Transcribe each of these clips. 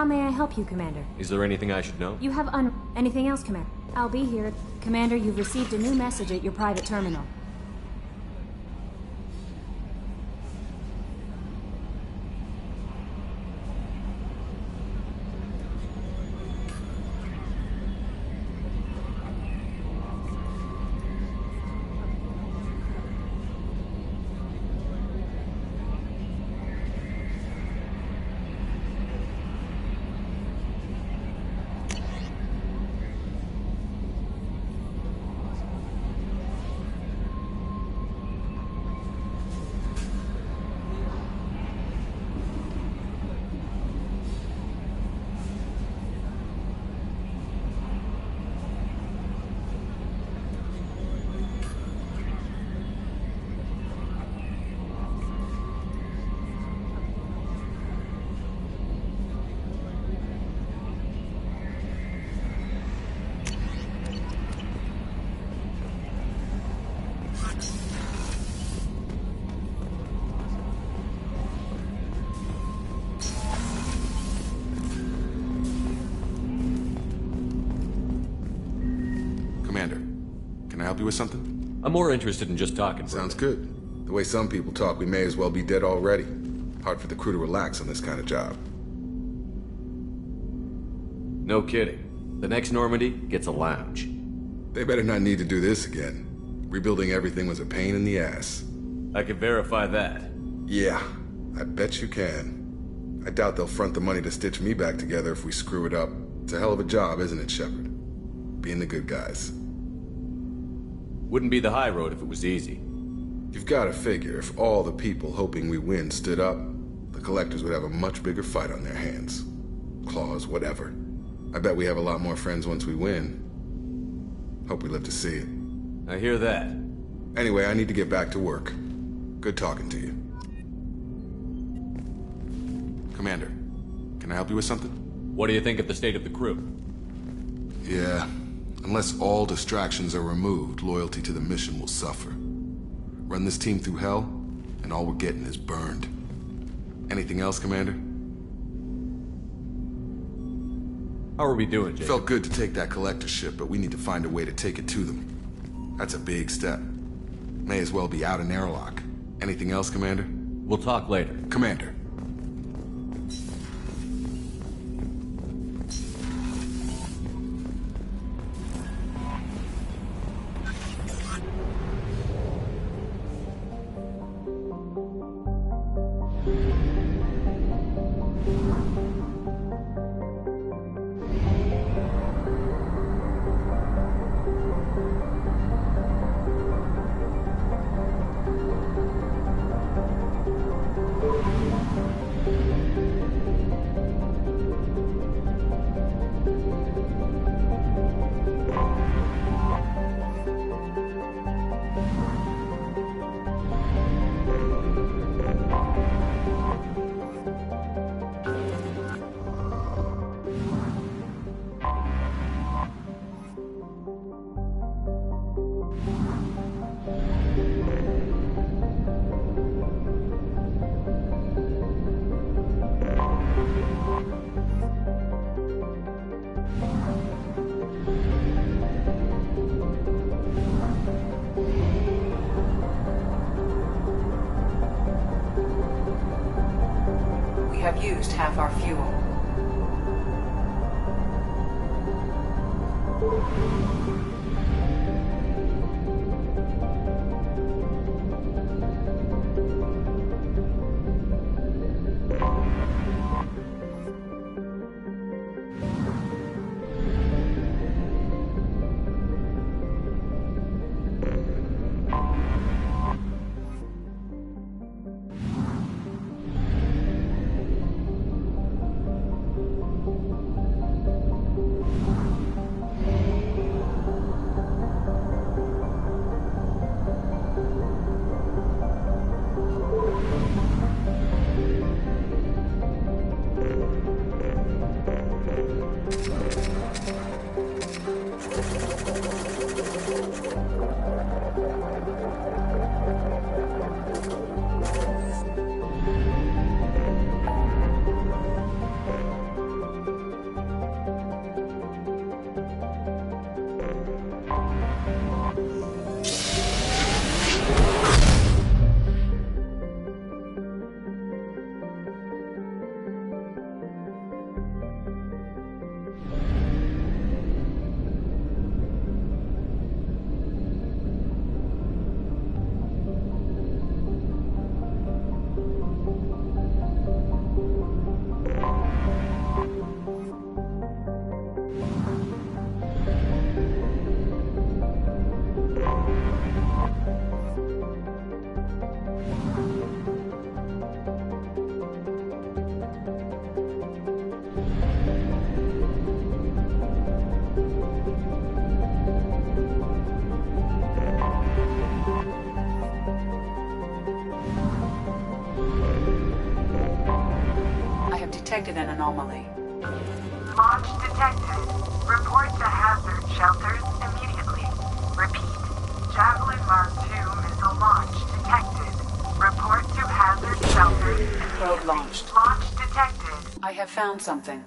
How may I help you, Commander? Is there anything I should know? You have anything else, Commander? I'll be here. Commander, you've received a new message at your private terminal. Can I help you with something? I'm more interested in just talking. Sounds good. The way some people talk, we may as well be dead already. Hard for the crew to relax on this kind of job. No kidding. The next Normandy gets a lounge. They better not need to do this again. Rebuilding everything was a pain in the ass. I can verify that. Yeah, I bet you can. I doubt they'll front the money to stitch me back together if we screw it up. It's a hell of a job, isn't it, Shepard? Being the good guys. Wouldn't be the high road if it was easy. You've got to figure, if all the people hoping we win stood up, the Collectors would have a much bigger fight on their hands. Claws, whatever. I bet we have a lot more friends once we win. Hope we live to see it. I hear that. Anyway, I need to get back to work. Good talking to you. Commander, can I help you with something? What do you think of the state of the crew? Yeah, unless all distractions are removed, loyalty to the mission will suffer. Run this team through hell, and all we're getting is burned. Anything else, Commander? How are we doing, Jacob? Felt good to take that collector ship, but we need to find a way to take it to them. That's a big step. May as well be out an airlock. Anything else, Commander? We'll talk later. Commander. We have used half our fuel. detected an anomaly. Launch detected. Report to hazard shelters immediately. Repeat. Javelin Mark II missile launch detected. Report to hazard shelters. Probe launched. Launch detected. I have found something.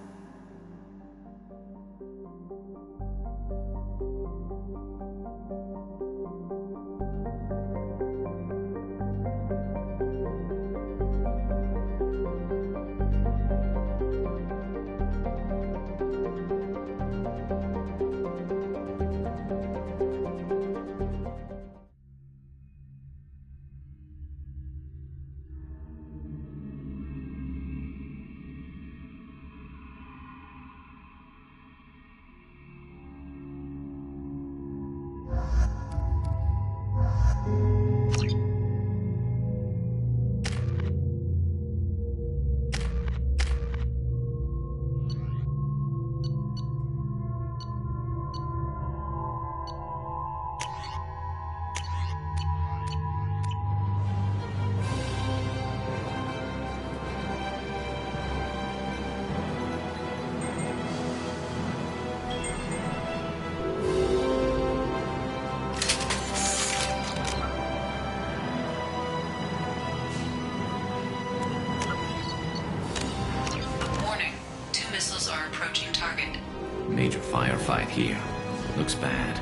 Major firefight here. Looks bad.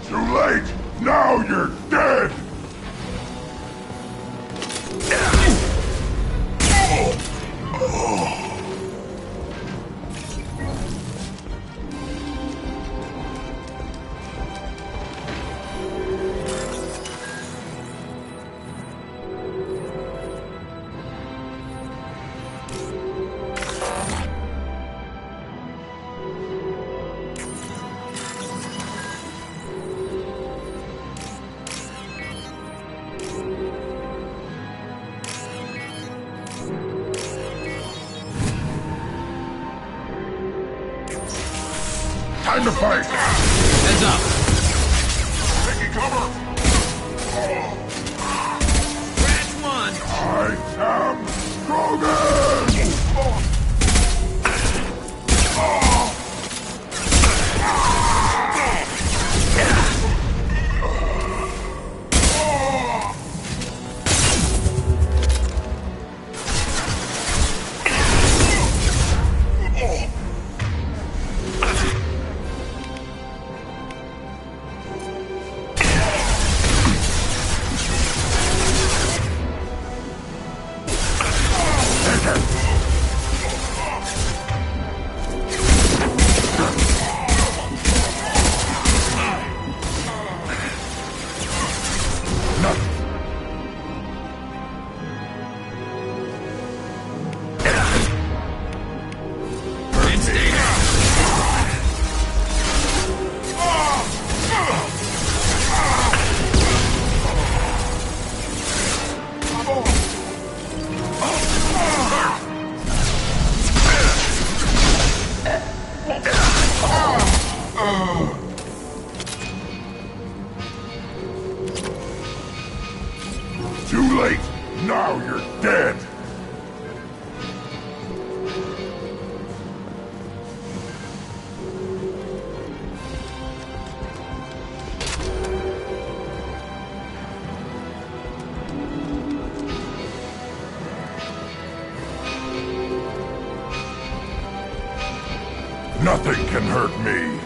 Too late! Now you're dead! Time to fight! Heads up! Taking cover! Catch one! I am Krogan! Too late! Now you're dead! Nothing can hurt me!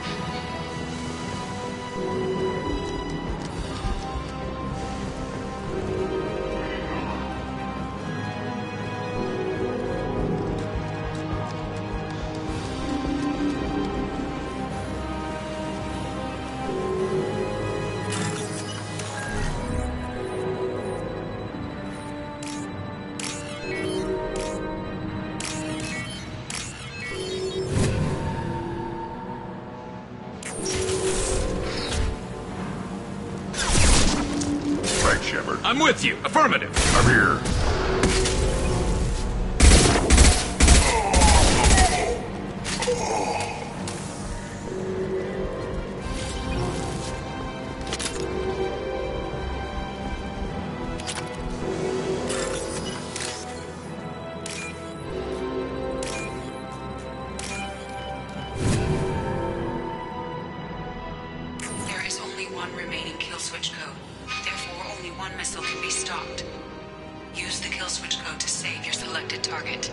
I'm with you. Affirmative. I'm here. There is only one remaining kill switch code. Therefore, only one missile can be stopped. Use the kill switch code to save your selected target.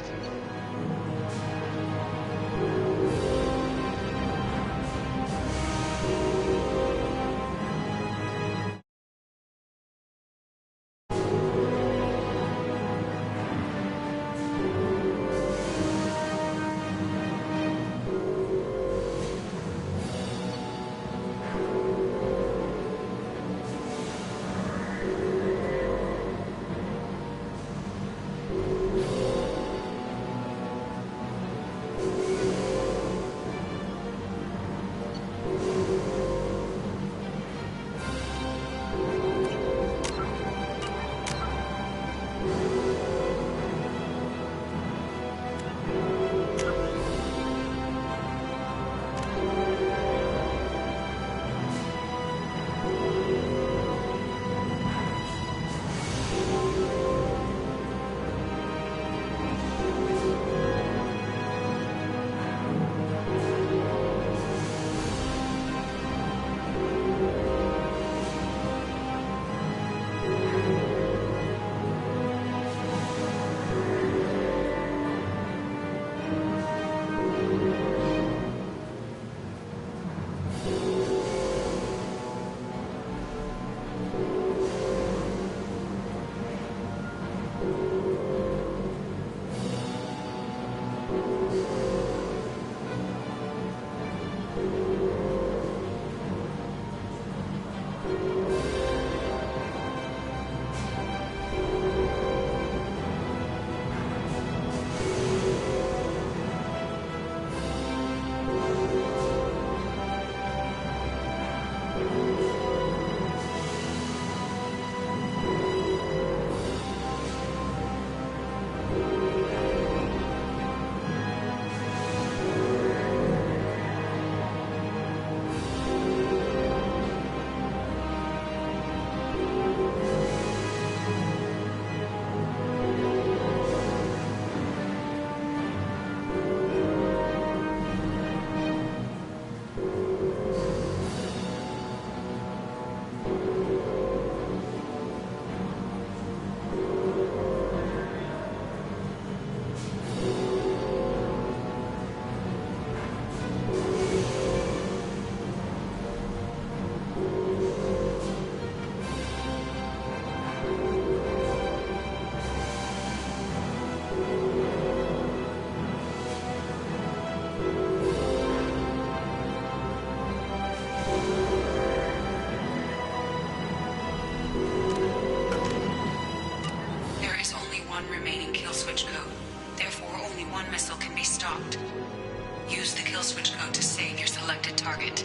Use the kill switch code to save your selected target.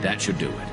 That should do it.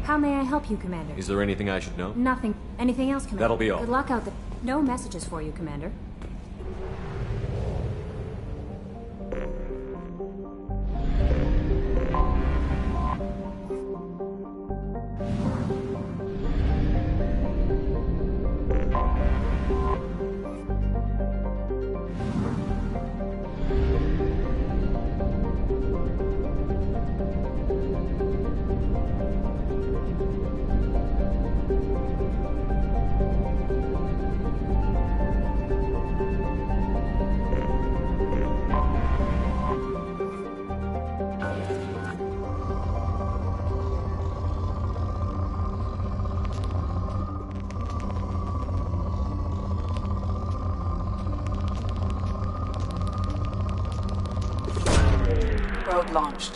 How may I help you, Commander? Is there anything I should know? Nothing. Anything else, Commander? That'll be all. Good luck out there. No messages for you, Commander. Probe launched.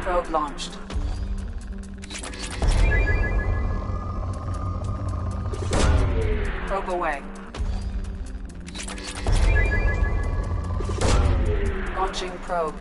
Probe launched. Probe away. Launching probe.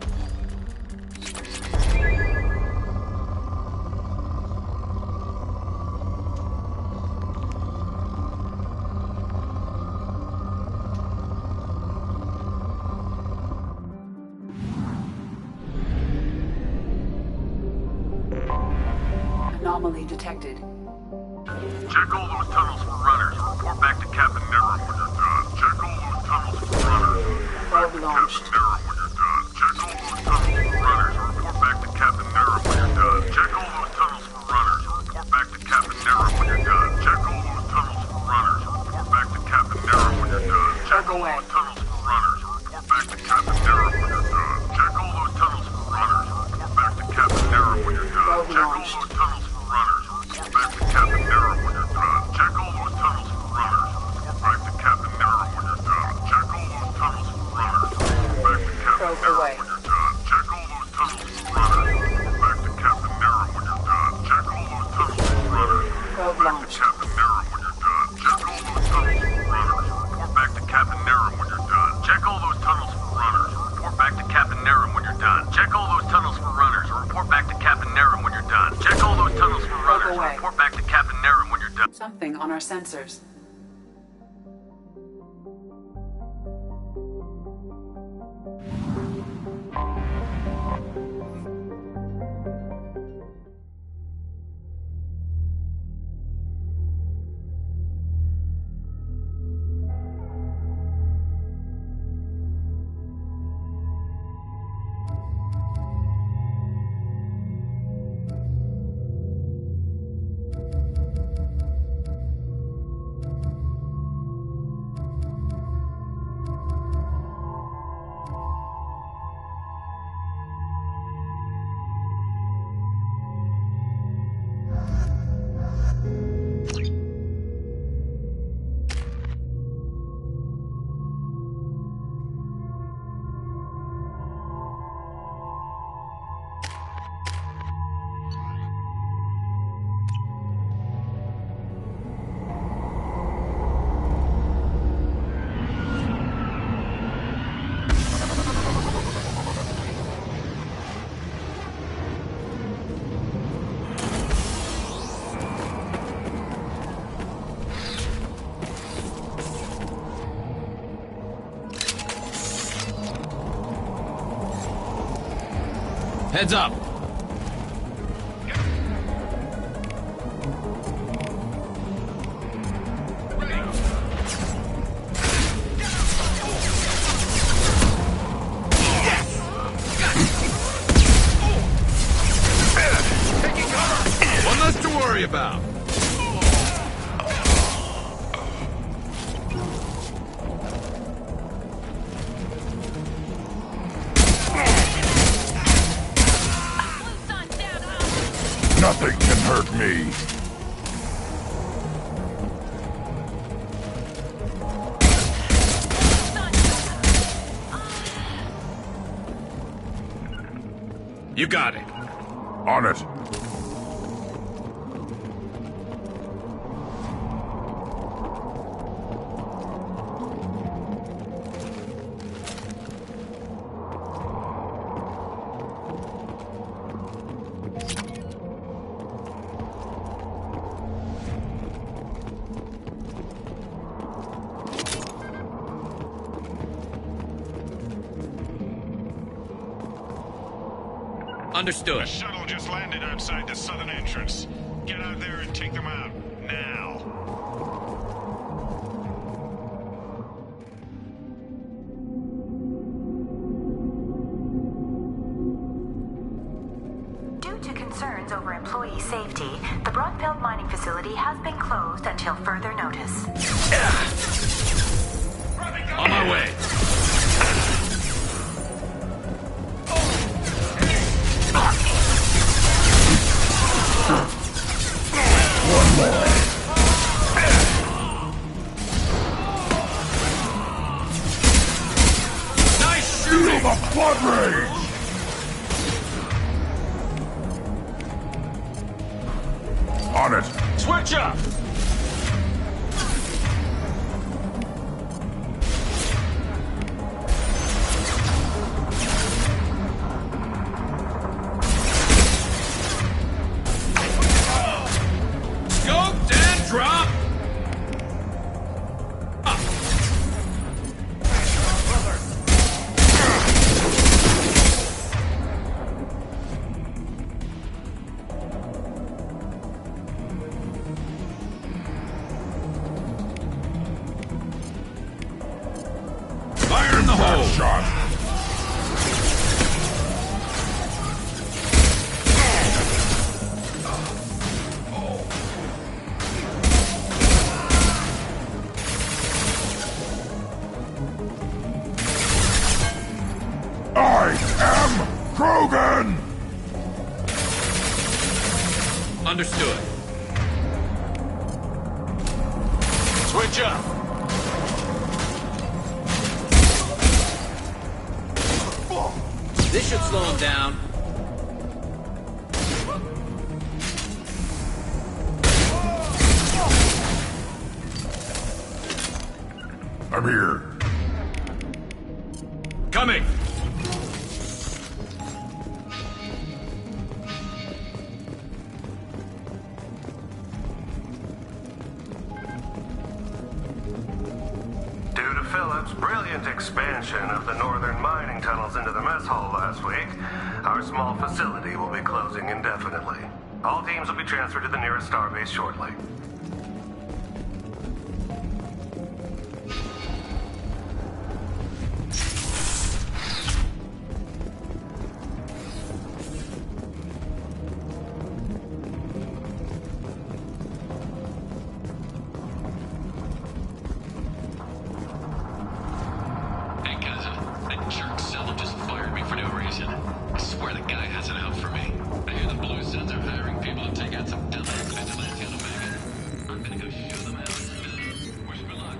Anomaly detected. Check all those tunnels for runners. Report back to Captain Nero when you're done. Check all those tunnels for runners. Probe launched. Captain Nero when you're done. Check all those tunnels for runners. Report back to Captain Nero when you're done. Check all those tunnels for runners. Report back to Captain Nero when you're done. Check all those tunnels for runners. Report back to Captain Nero when you're done. Check all those tunnels for runners. Report back to Captain Nero when you're done. Check all those tunnels for runners. Report back to Captain Nero when you're done. Probe Check all launched. those tunnels for runners. Report back to Captain Nero when you're done. Check all those tunnels for runners. Report back to Captain Nero when you're done. Check all those tunnels for runners. Report back to Captain Probe Nero away. when you're done. Check all those tunnels for runners. Report back to Captain Nero when you're done. Check all those tunnels for runners. Probe Back to launched. Captain Nero when you're done. Check all those tunnels for runners. Report back to Captain Nero when you're done. Check all those tunnels for runners. Report back to Captain Nero when you're done. Check all those tunnels for runners. Report back to Captain Nero when you're done. Check all those tunnels for runners. away. Report back to Captain Nero when you're done. Something on our sensors. Heads up! One less to worry about. Nothing can hurt me. You got it. On it. Understood. The shuttle just landed outside the southern entrance. Get out there and take them out, now. employee safety, the Broadfield mining facility has been closed until further notice. On my way. One more. Nice shooting! Feel the blood rage! On it. Switch up! Scoped and drop! Fire in the hole! Shot. I am Krogan! Understood. Switch up! This should slow him down. I'm here. Coming! Due to Phillips' brilliant expansion of the northern mining tunnels into the mess hall last week, our small facility will be closing indefinitely. All teams will be transferred to the nearest starbase shortly. Hey guys, that jerk Sella just fired me for no reason. I swear the guy has it out for me. I hear the Blue Suns are hiring people to take out some dumbass vigilante on a wagon. I'm gonna go show them out. Wish me luck.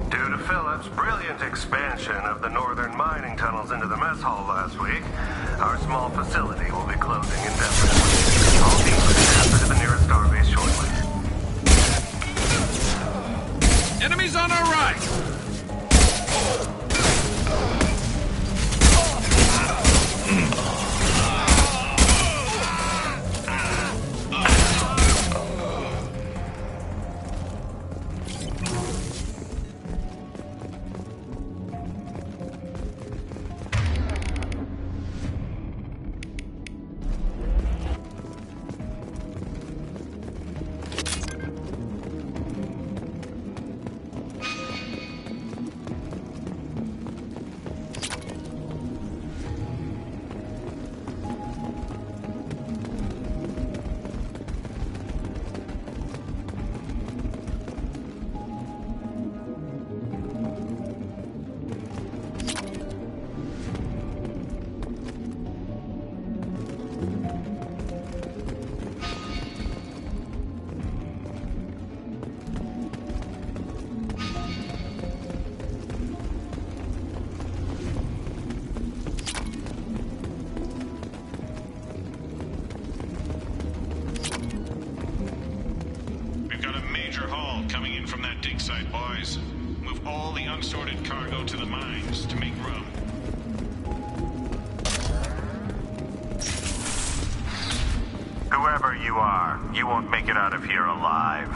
Due to Phillips' brilliant expansion of the northern mining tunnels into the mess hall last week, our small facility will be closing indefinitely. All teams will be transferred to the nearest starbase shortly. Enemies on our right! We've got a major haul coming in from that dig site, boys. Move all the unsorted cargo to the mines to make room. Whoever you are, you won't make it out of here alive.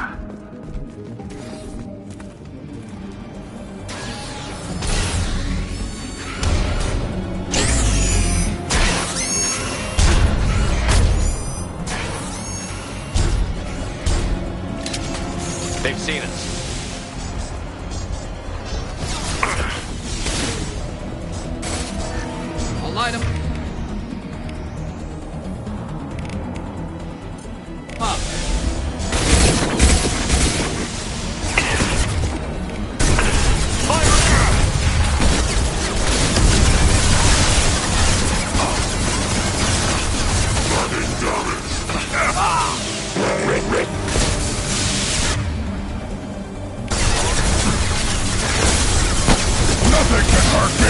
They've seen us. I'll light him. Up. Nothing can hurt me!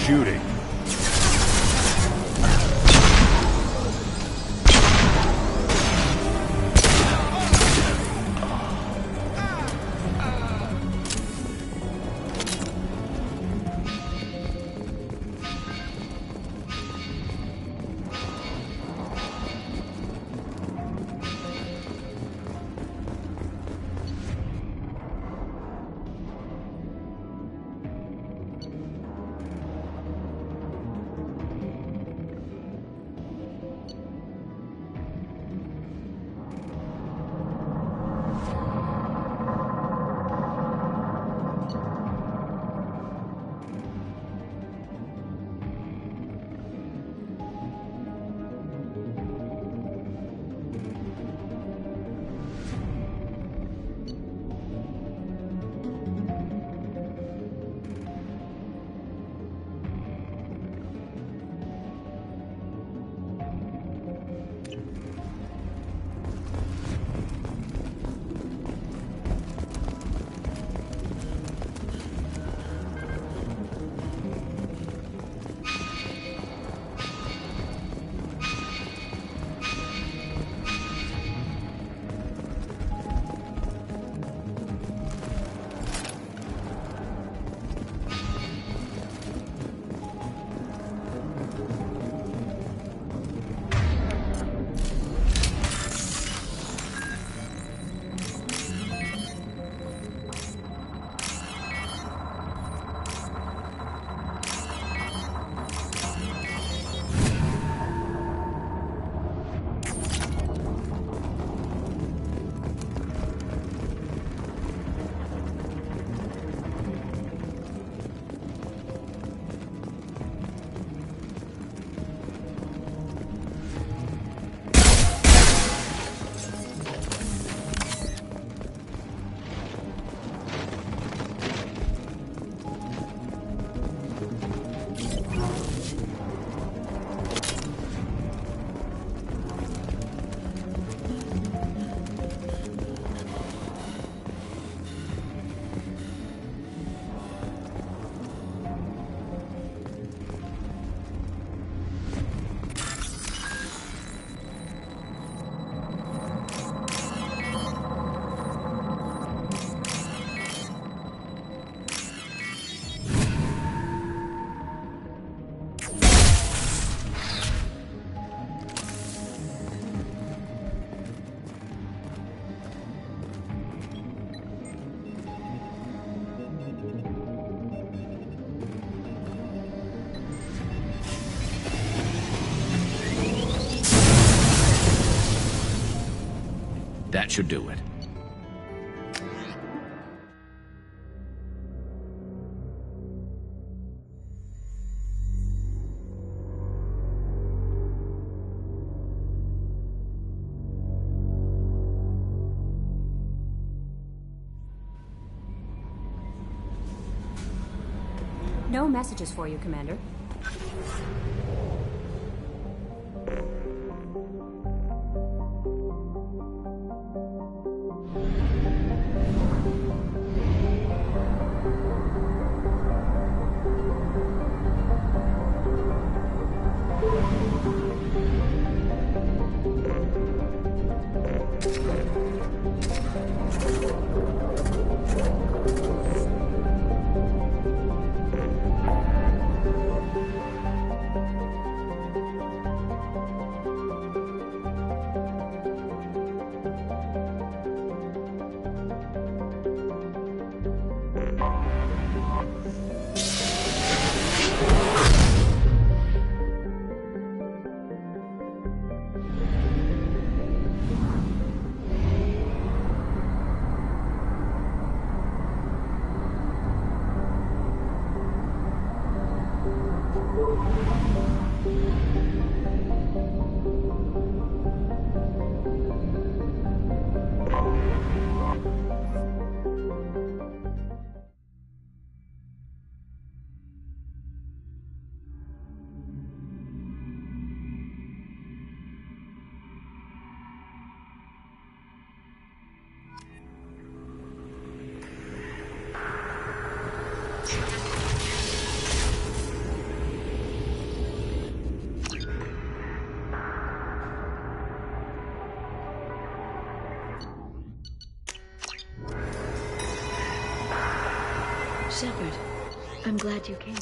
Shooting. That should do it. no messages for you, Commander. Shepard, I'm glad you came.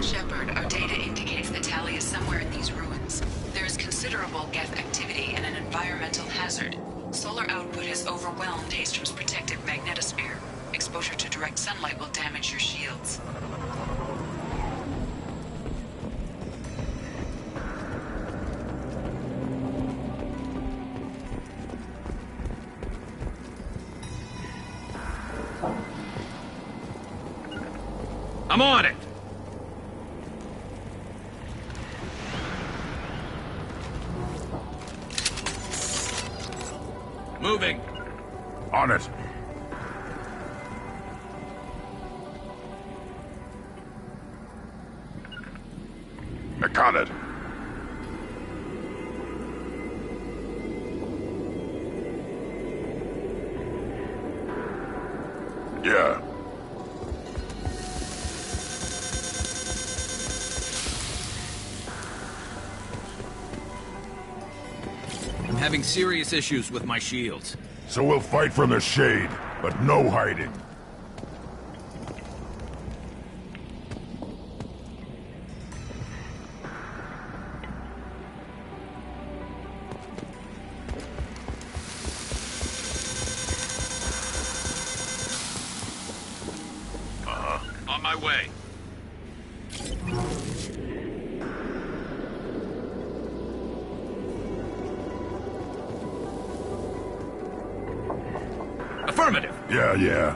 Shepard, our data indicates that Tali is somewhere in these ruins. There is considerable Geth activity and an environmental hazard. Solar output has overwhelmed Hastrom's protective magnetosphere. Exposure to direct sunlight will damage your shields. I'm on it! Moving. On it. Got it. Yeah. I'm having serious issues with my shields. So we'll fight from the shade, but no hiding. On my way. Affirmative. Yeah.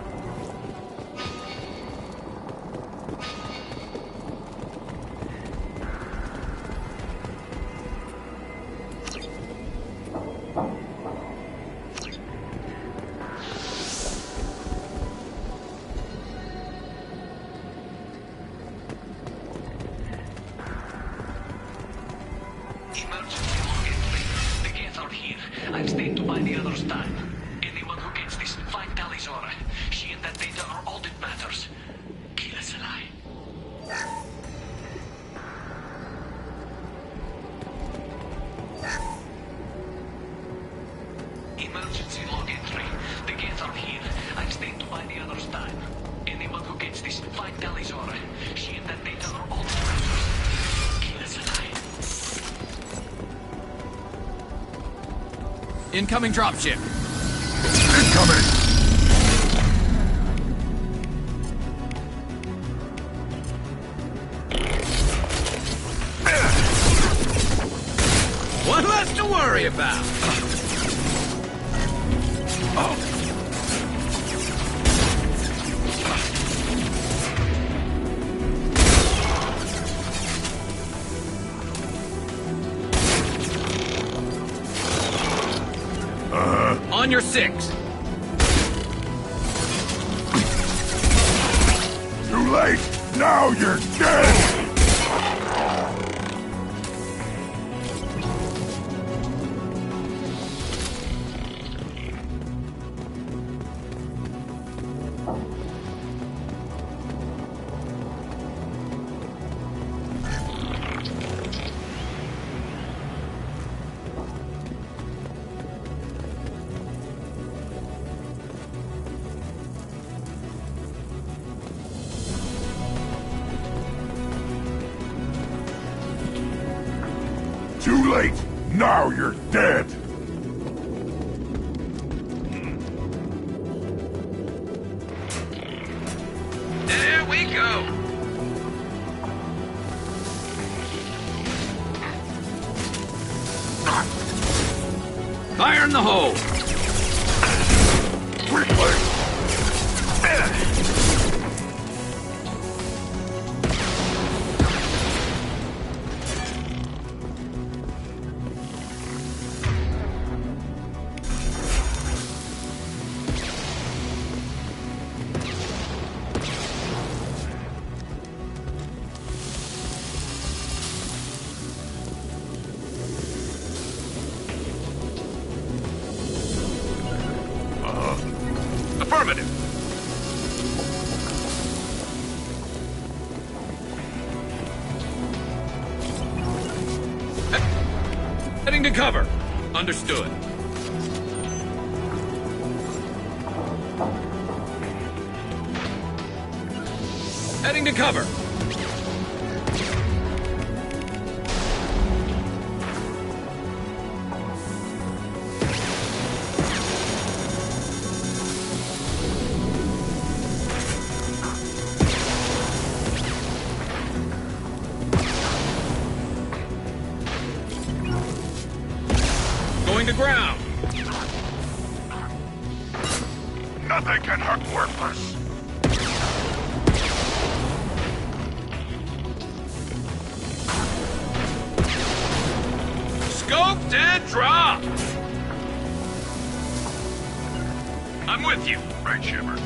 I've stayed to buy the others time. Anyone who gets this, find Talizora. She and that data are all that matters. Kill us alive. Emergency log entry. The gates are here. I've stayed to buy the others time. Anyone who gets this, find Talizora. She and that data are all that matters. Kill us alive. Incoming dropship. Incoming! One less to worry about. On your six. Too late! Now you're dead! Too late! Now you're dead! There we go! Fire in the hole! Quickly! Affirmative. Heading to cover. Understood. Heading to cover. Going to ground. Nothing can hurt worthless. Scoped and dropped. I'm with you. Right, Shepard.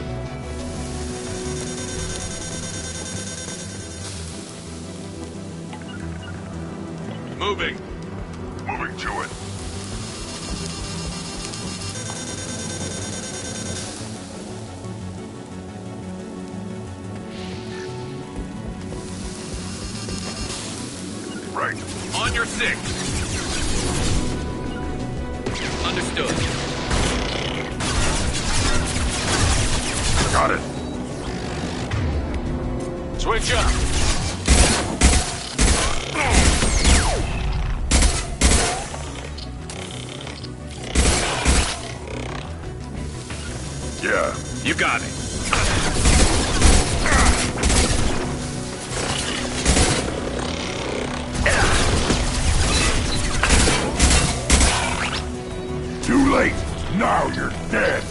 Moving. Moving to it. Right. On your six. Understood. Got it. Switch up. Yeah. You got it. Too late. Now you're dead.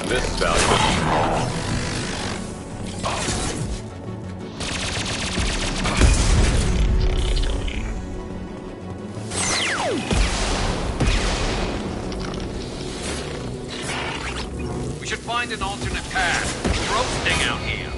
This is valuable. We should find an alternate path. It's roasting out here.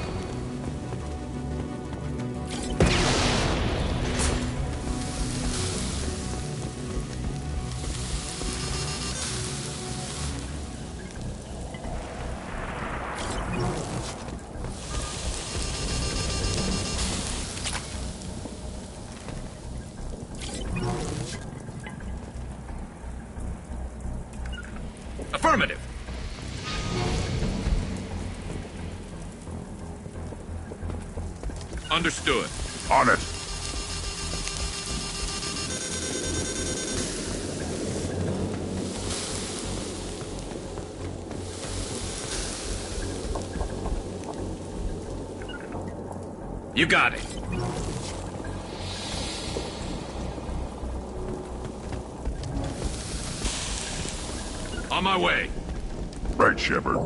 Affirmative. Understood. On it. You got it. On my way. Right, Shepard.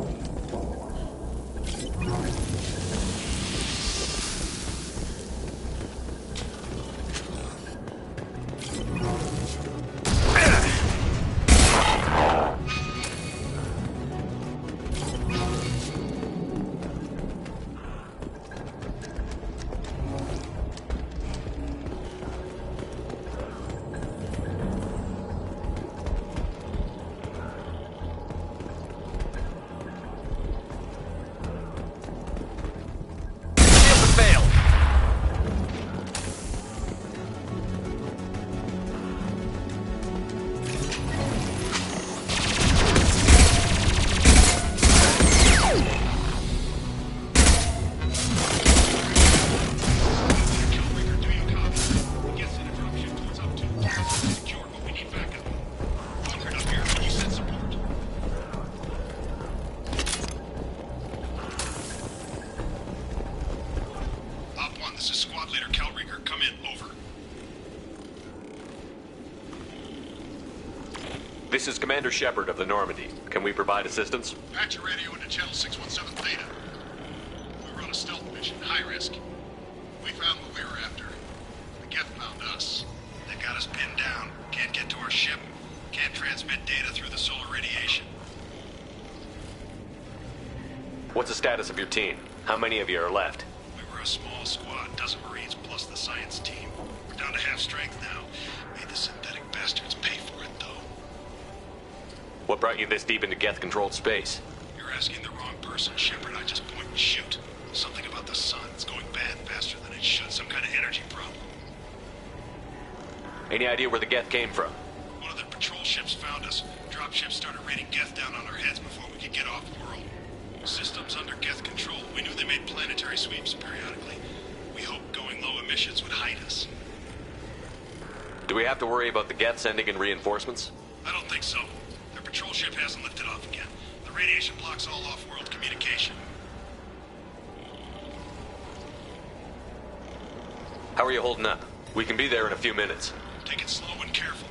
This is Commander Shepard of the Normandy. Can we provide assistance? Patch your radio into channel 617 Theta. We were on a stealth mission, high risk. We found what we were after. The Geth found us. They got us pinned down. Can't get to our ship. Can't transmit data through the solar radiation. What's the status of your team? How many of you are left? We were a small squad, dozen Marines plus the science team. We're down to half strength now. Made the synthetic What brought you this deep into Geth-controlled space? You're asking the wrong person, Shepard. I just point and shoot. Something about the sun. It's going bad faster than it should. Some kind of energy problem. Any idea where the Geth came from? One of the patrol ships found us. Dropships started raining Geth down on our heads before we could get off-world. Systems under Geth control. We knew they made planetary sweeps periodically. We hoped going low emissions would hide us. Do we have to worry about the Geth sending in reinforcements? I don't think so. Their patrol ship hasn't lifted off again. The radiation blocks all off-world communication. How are you holding up? We can be there in a few minutes. Take it slow and careful.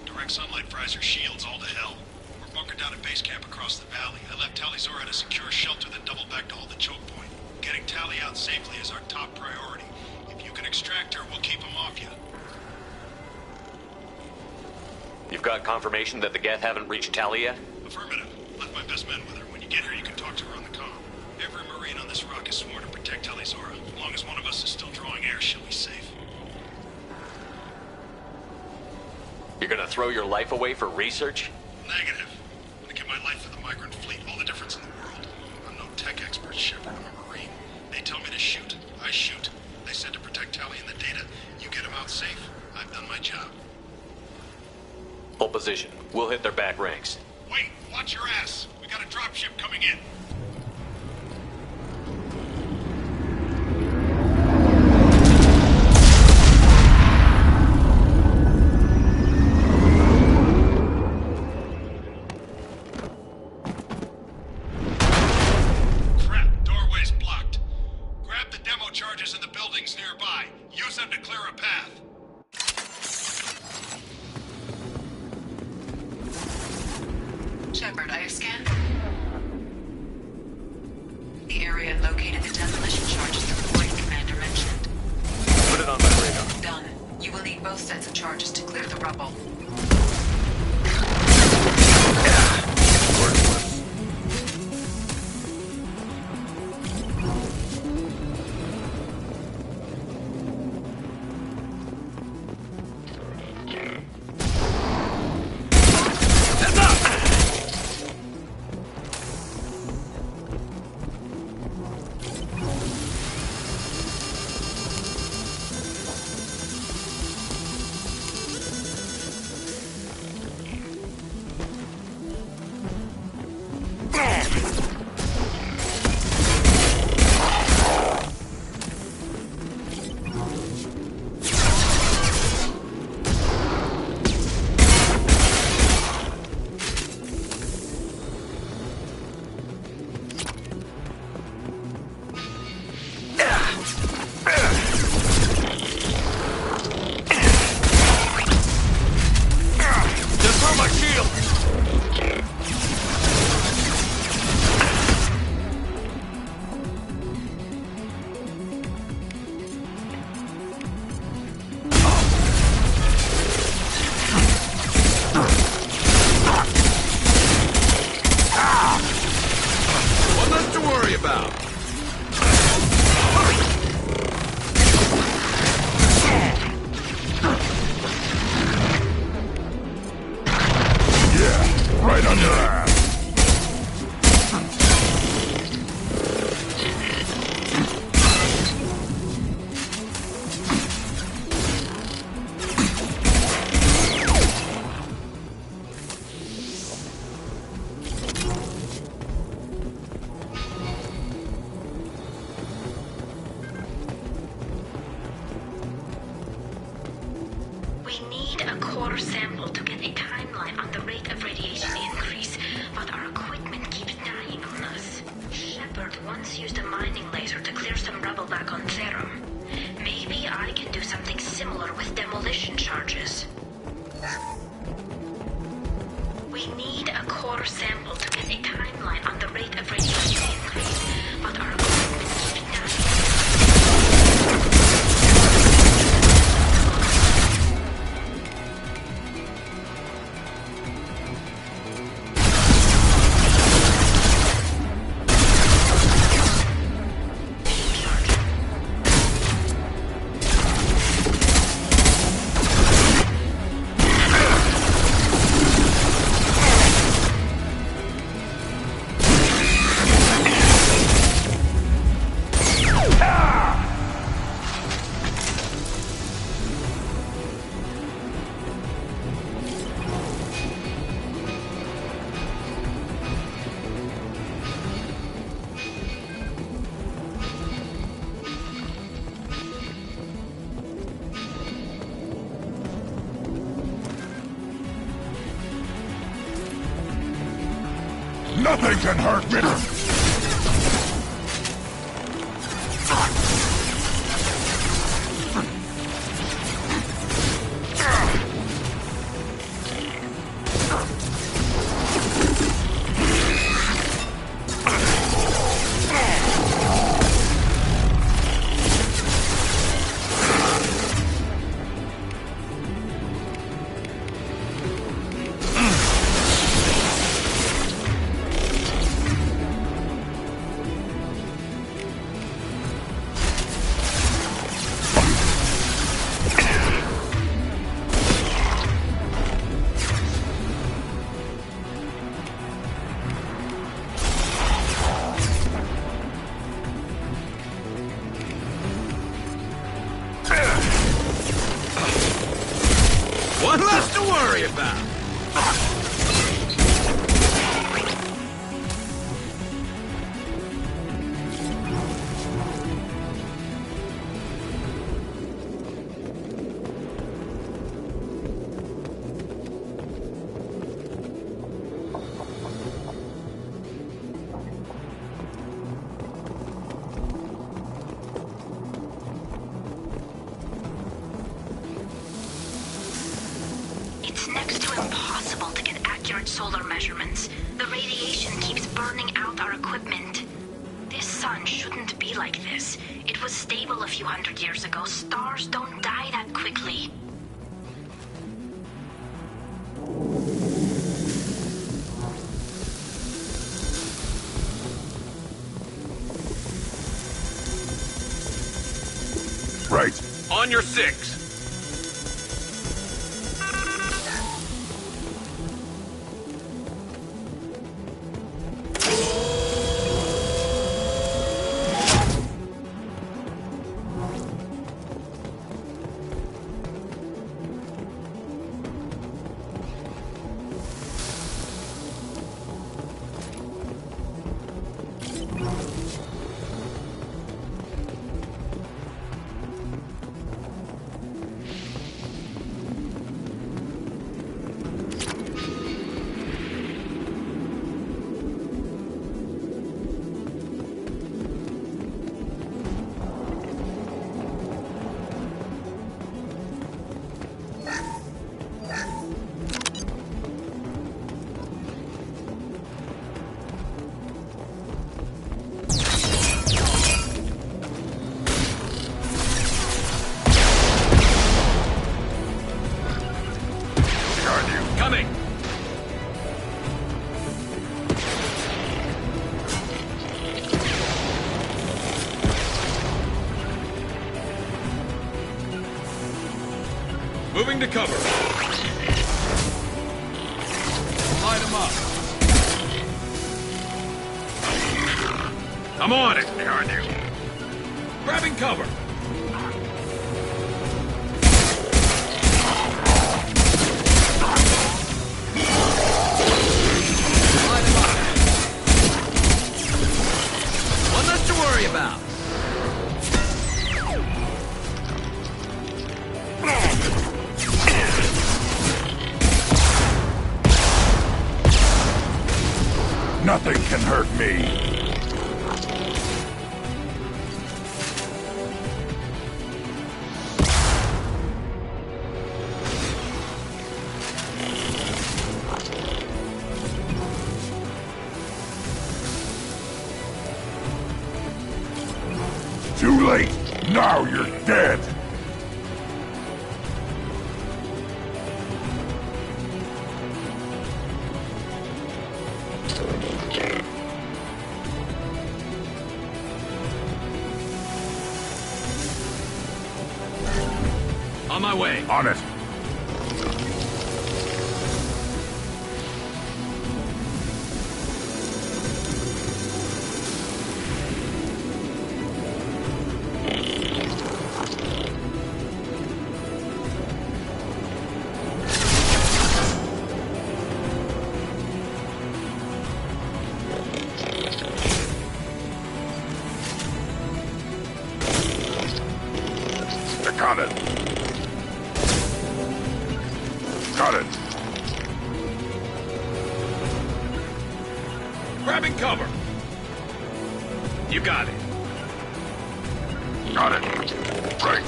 Direct sunlight fries our shields all to hell. We're bunkered down at base camp across the valley. I left Tali Zora at a secure shelter, then doubled back to hold the choke point. Getting Tali out safely is our top priority. If you can extract her, we'll keep him off you. You've got confirmation that the Geth haven't reached Tali yet? Affirmative. Left my best men with her. When you get here, you can talk to her on the comm. Every Marine on this rock is sworn to protect Tali Zora. As long as one of us is still drawing air, she'll be safe. You're gonna throw your life away for research? Negative. I'm gonna give my life for the migrant fleet. All the difference in the world. I'm no tech expert, Shepard. I'm a Marine. They tell me to shoot. I shoot. They said to protect Tali and the data. You get them out safe. I've done my job. Hold position. We'll hit their back ranks. Wait! Watch your ass! We got a dropship coming in. Shepard, I have scanned the area and located the demolition charges the reporting commander mentioned. Put it on my radar. Done. You will need both sets of charges to clear the rubble. core sample to get a timeline on the rate of radiation increase, but our equipment keeps dying on us. Shepard once used a mining laser to clear some rubble back on Therum. Maybe I can do something similar with demolition charges. We need a core sample to get a timeline on the rate of radiation increase, but our equipment keeps dying. Nothing can hurt me! One less to worry about. It's next to impossible to get accurate solar measurements. The radiation keeps burning out our equipment. This sun shouldn't be like this. It was stable a few hundred years ago. Stars don't die that quickly. Right. On your six. Coming! Moving to cover. Light him up. I'm on it, behind you. Grabbing cover. Worry about. Nothing can hurt me. Too late! Now you're dead! On my way. On it. Got it. Got it. Grabbing cover. You got it. Got it. Right.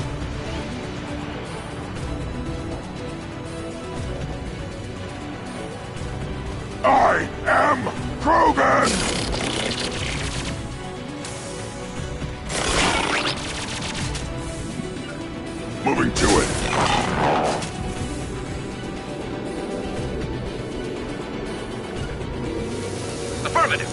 I am Krogan! Moving to it. Affirmative.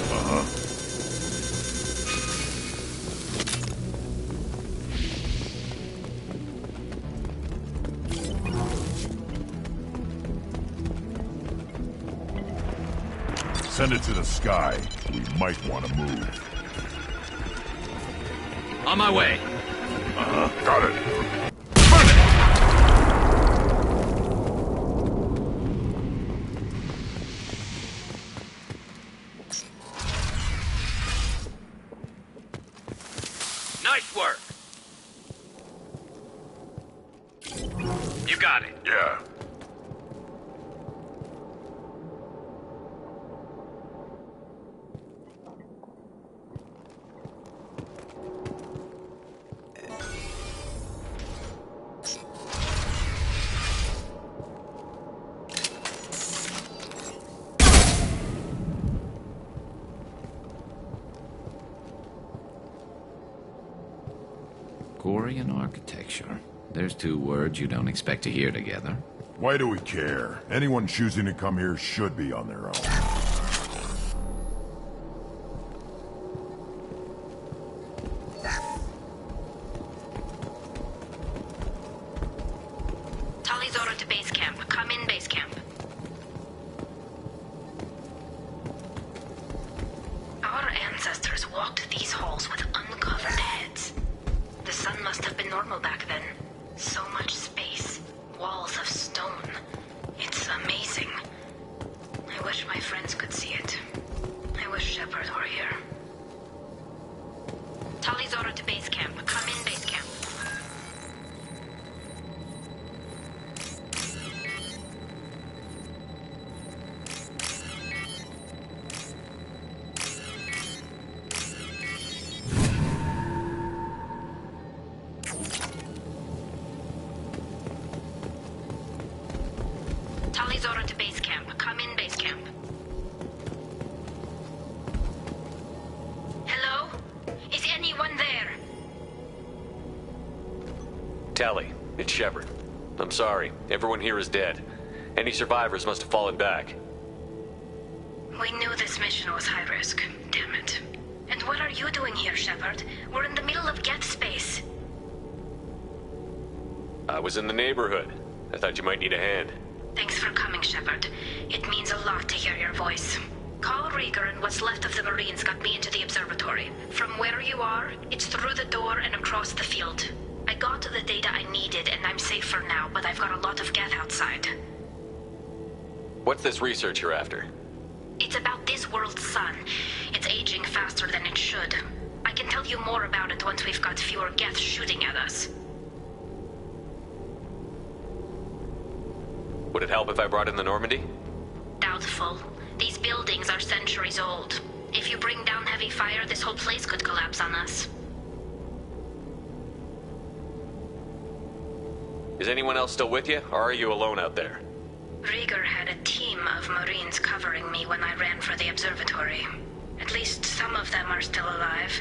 Send it to the sky. We might want to move. On my way. Got it. Nice work. You got it. Yeah. Gorian architecture. There's two words you don't expect to hear together. Why do we care? Anyone choosing to come here should be on their own. Tali's order to base camp. Come in, base camp. Our ancestors walked these halls with uncovered heads. The sun must have been normal back then. So much space. Walls of stone. It's amazing. I wish my friends could see it. I wish Shepard were here. Tali's order to base camp. Come in, base camp. Tali's order to base camp. Come in, base camp. Hello? Is anyone there? Tally, it's Shepard. I'm sorry. Everyone here is dead. Any survivors must have fallen back. We knew this mission was high risk. Damn it. And what are you doing here, Shepard? We're in the middle of Geth space. I was in the neighborhood. I thought you might need a hand. Thanks for coming, Shepard. It means a lot to hear your voice. Call Rieger and what's left of the Marines got me into the observatory. From where you are, it's through the door and across the field. I got the data I needed and I'm safe for now, but I've got a lot of Geth outside. What's this research you're after? It's about this world's sun. It's aging faster than it should. I can tell you more about it once we've got fewer Geth shooting at us. Would it help if I brought in the Normandy? Doubtful. These buildings are centuries old. If you bring down heavy fire, this whole place could collapse on us. Is anyone else still with you, or are you alone out there? Rieger had a team of Marines covering me when I ran for the observatory. At least some of them are still alive.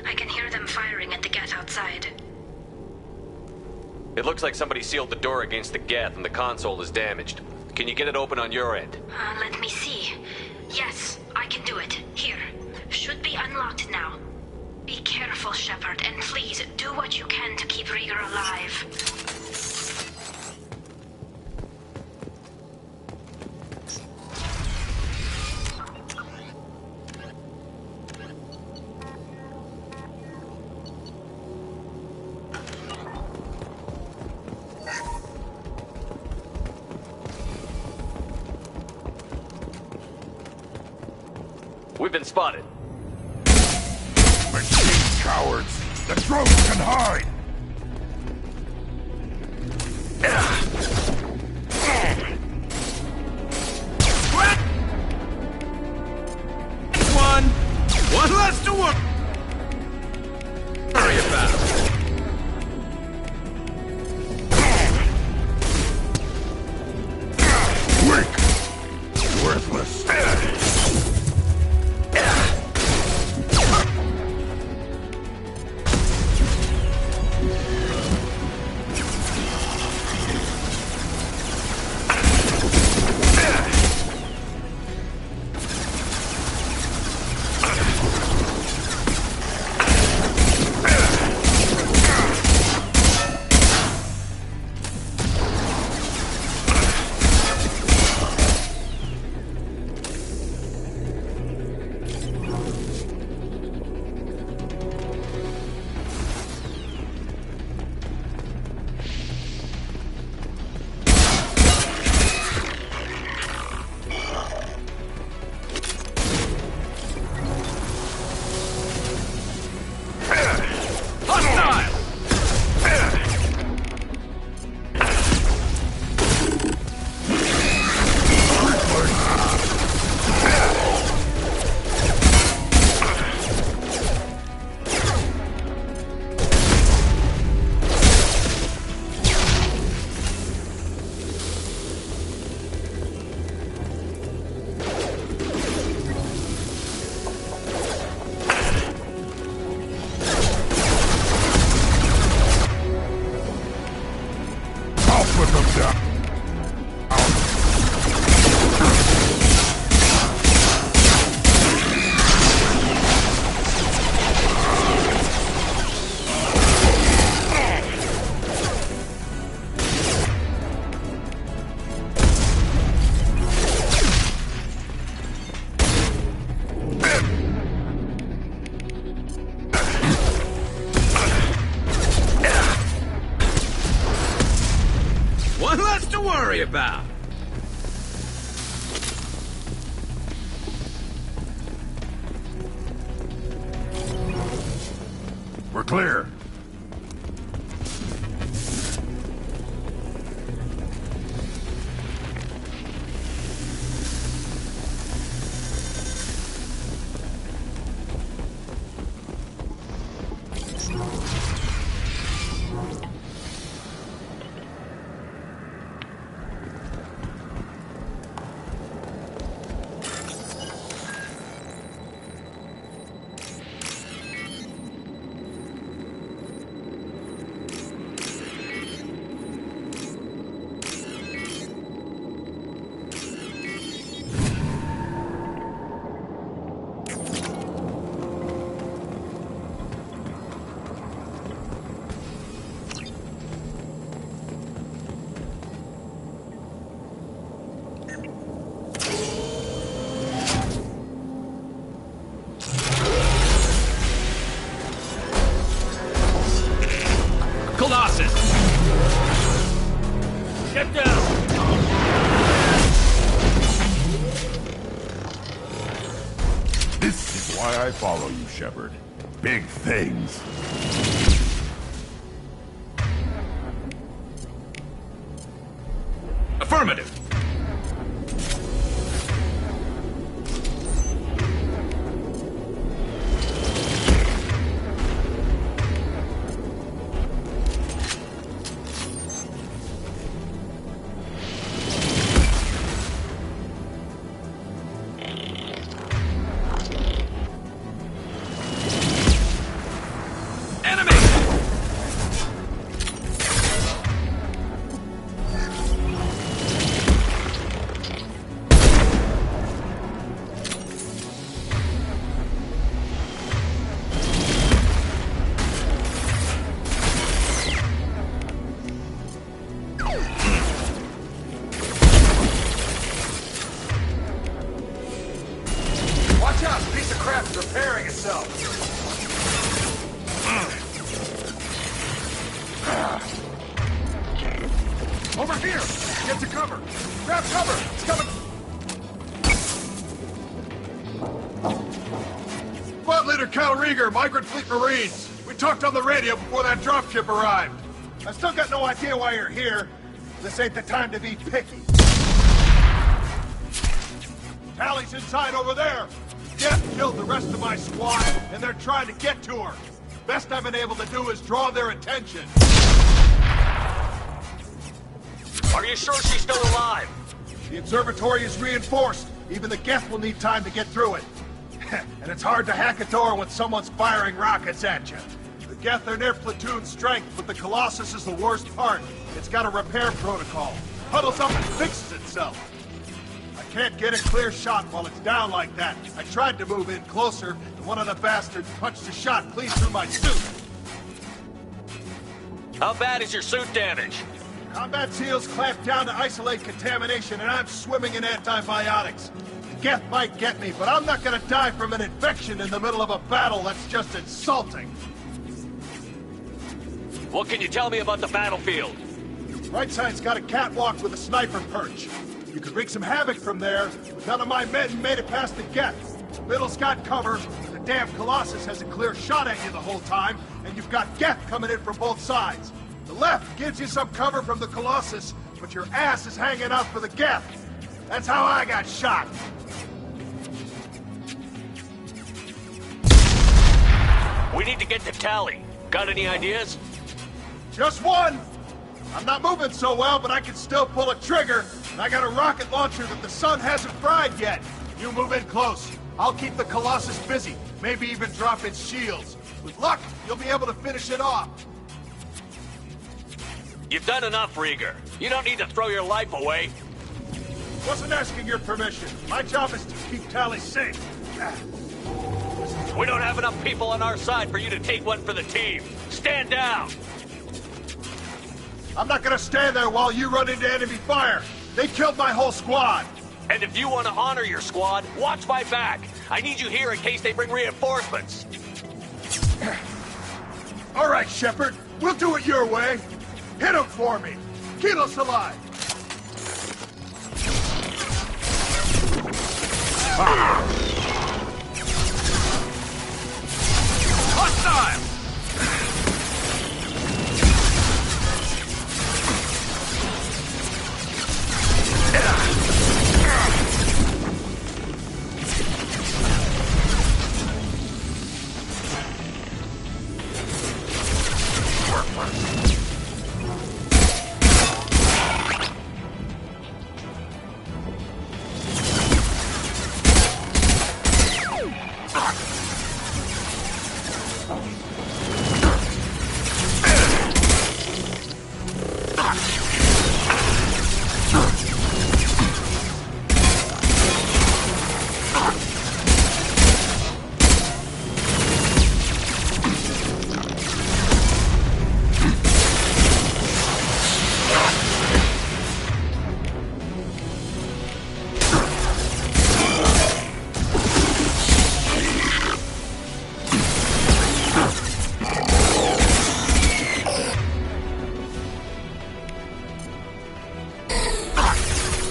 I can hear them firing at the Geth outside. It looks like somebody sealed the door against the Geth and the console is damaged. Can you get it open on your end? Let me see. Yes, I can do it. Here. Should be unlocked now. Be careful, Shepard, and please do what you can to keep Rieger alive. We've been spotted. Machine cowards! The drones can hide! One! bound. We're clear. Colossus! Get down! This is why I follow you, Shepard. Big things. Affirmative! Watch out! A piece of crap's repairing itself. Over here! Get to cover! Grab cover! It's coming! Squad Leader Cal Rieger, Migrant Fleet Marines. We talked on the radio before that dropship arrived. I still got no idea why you're here. This ain't the time to be picky. Tally's inside over there. Death killed the rest of my squad, and they're trying to get to her. Best I've been able to do is draw their attention. Are you sure she's still alive? The observatory is reinforced. Even the Geth will need time to get through it. And it's hard to hack a door when someone's firing rockets at you. The Geth are near platoon strength, but the Colossus is the worst part. It's got a repair protocol. Huddles up and fixes itself. I can't get a clear shot while it's down like that. I tried to move in closer, and one of the bastards punched a shot clean through my suit. How bad is your suit damaged? Combat SEALs clamped down to isolate contamination, and I'm swimming in antibiotics. The Geth might get me, but I'm not gonna die from an infection in the middle of a battle. That's just insulting. What can you tell me about the battlefield? Right side's got a catwalk with a sniper perch. You could wreak some havoc from there, but none of my men made it past the Geth. The middle's got cover, but the damn Colossus has a clear shot at you the whole time, and you've got Geth coming in from both sides. The left gives you some cover from the Colossus, but your ass is hanging out for the Geth. That's how I got shot. We need to get to Tally. Got any ideas? Just one! I'm not moving so well, but I can still pull a trigger, and I got a rocket launcher that the sun hasn't fried yet. You move in close. I'll keep the Colossus busy, maybe even drop its shields. With luck, you'll be able to finish it off. You've done enough, Rieger. You don't need to throw your life away. Wasn't asking your permission. My job is to keep Tally safe. We don't have enough people on our side for you to take one for the team. Stand down! I'm not gonna stand there while you run into enemy fire. They killed my whole squad. And if you want to honor your squad, watch my back. I need you here in case they bring reinforcements. All right, Shepard. We'll do it your way. Hit him for me. Keep us alive. Hostile!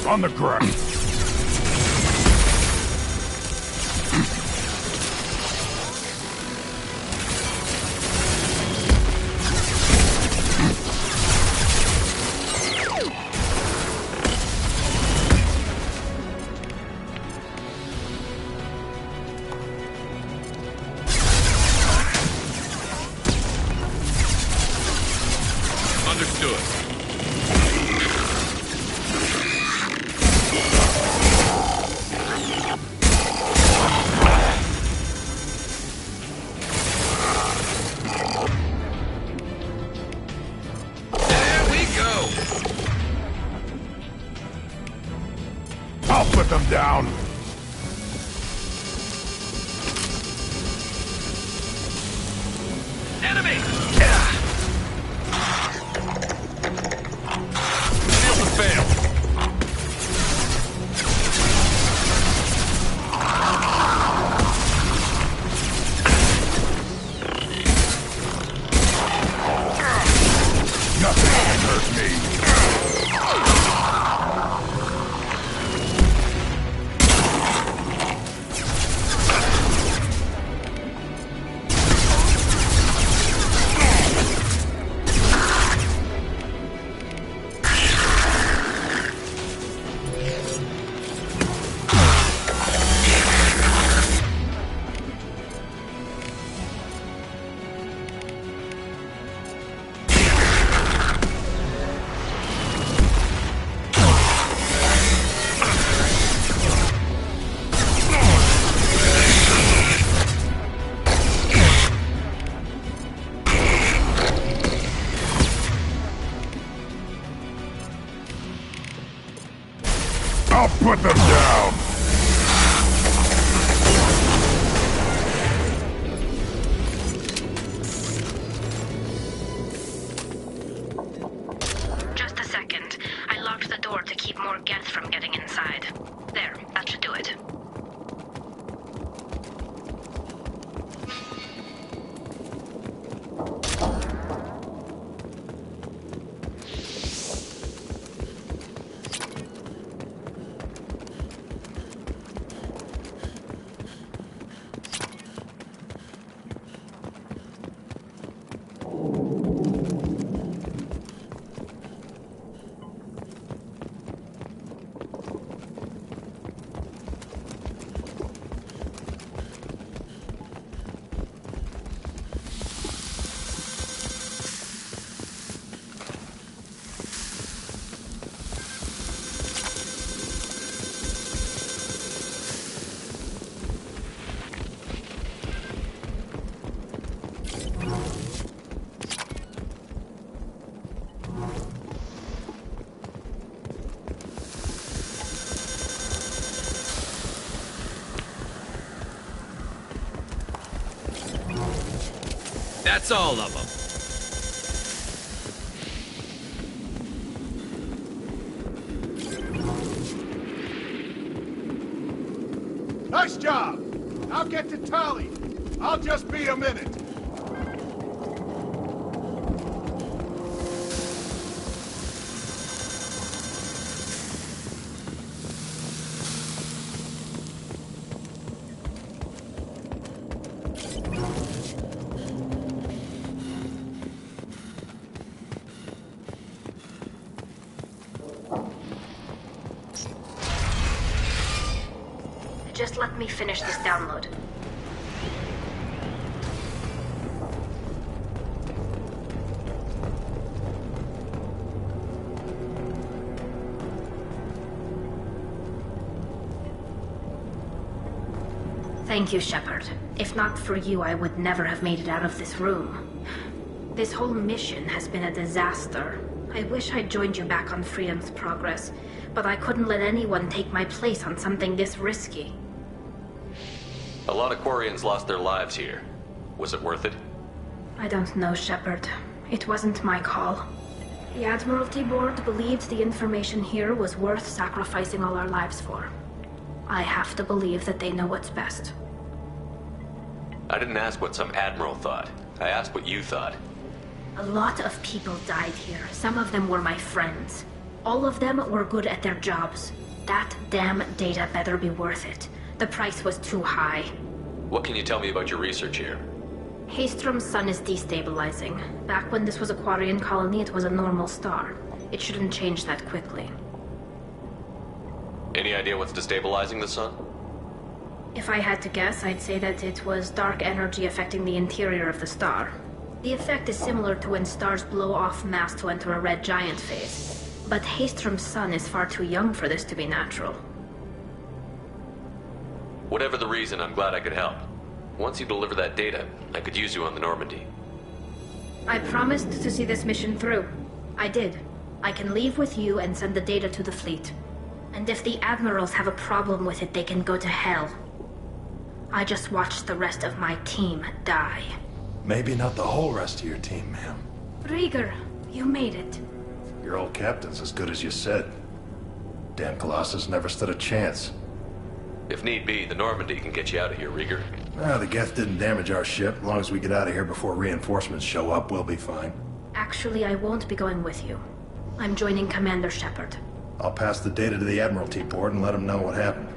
On the ground. Understood. I'll put them down. Enemy! Shield has failed. Nothing can hurt me. I'll put them down! Just a second. I locked the door to keep more Geth from getting inside. There, that should do it. That's all of them. Nice job! I'll get to Tali. I'll just be a minute. Just let me finish this download. Thank you, Shepard. If not for you, I would never have made it out of this room. This whole mission has been a disaster. I wish I'd joined you back on Freedom's Progress, but I couldn't let anyone take my place on something this risky. A lot of Quarians lost their lives here. Was it worth it? I don't know, Shepard. It wasn't my call. The Admiralty Board believed the information here was worth sacrificing all our lives for. I have to believe that they know what's best. I didn't ask what some admiral thought. I asked what you thought. A lot of people died here. Some of them were my friends. All of them were good at their jobs. That damn data better be worth it. The price was too high. What can you tell me about your research here? Haystrom's sun is destabilizing. Back when this was a Quarian colony, it was a normal star. It shouldn't change that quickly. Any idea what's destabilizing the sun? If I had to guess, I'd say that it was dark energy affecting the interior of the star. The effect is similar to when stars blow off mass to enter a red giant phase. But Haystrom's sun is far too young for this to be natural. Whatever the reason, I'm glad I could help. Once you deliver that data, I could use you on the Normandy. I promised to see this mission through. I did. I can leave with you and send the data to the fleet. And if the admirals have a problem with it, they can go to hell. I just watched the rest of my team die. Maybe not the whole rest of your team, ma'am. Rieger, you made it. Your old captain's as good as you said. Damn Colossus never stood a chance. If need be, the Normandy can get you out of here, Rieger. The Geth didn't damage our ship. As long as we get out of here before reinforcements show up, we'll be fine. Actually, I won't be going with you. I'm joining Commander Shepard. I'll pass the data to the Admiralty Board and let them know what happened.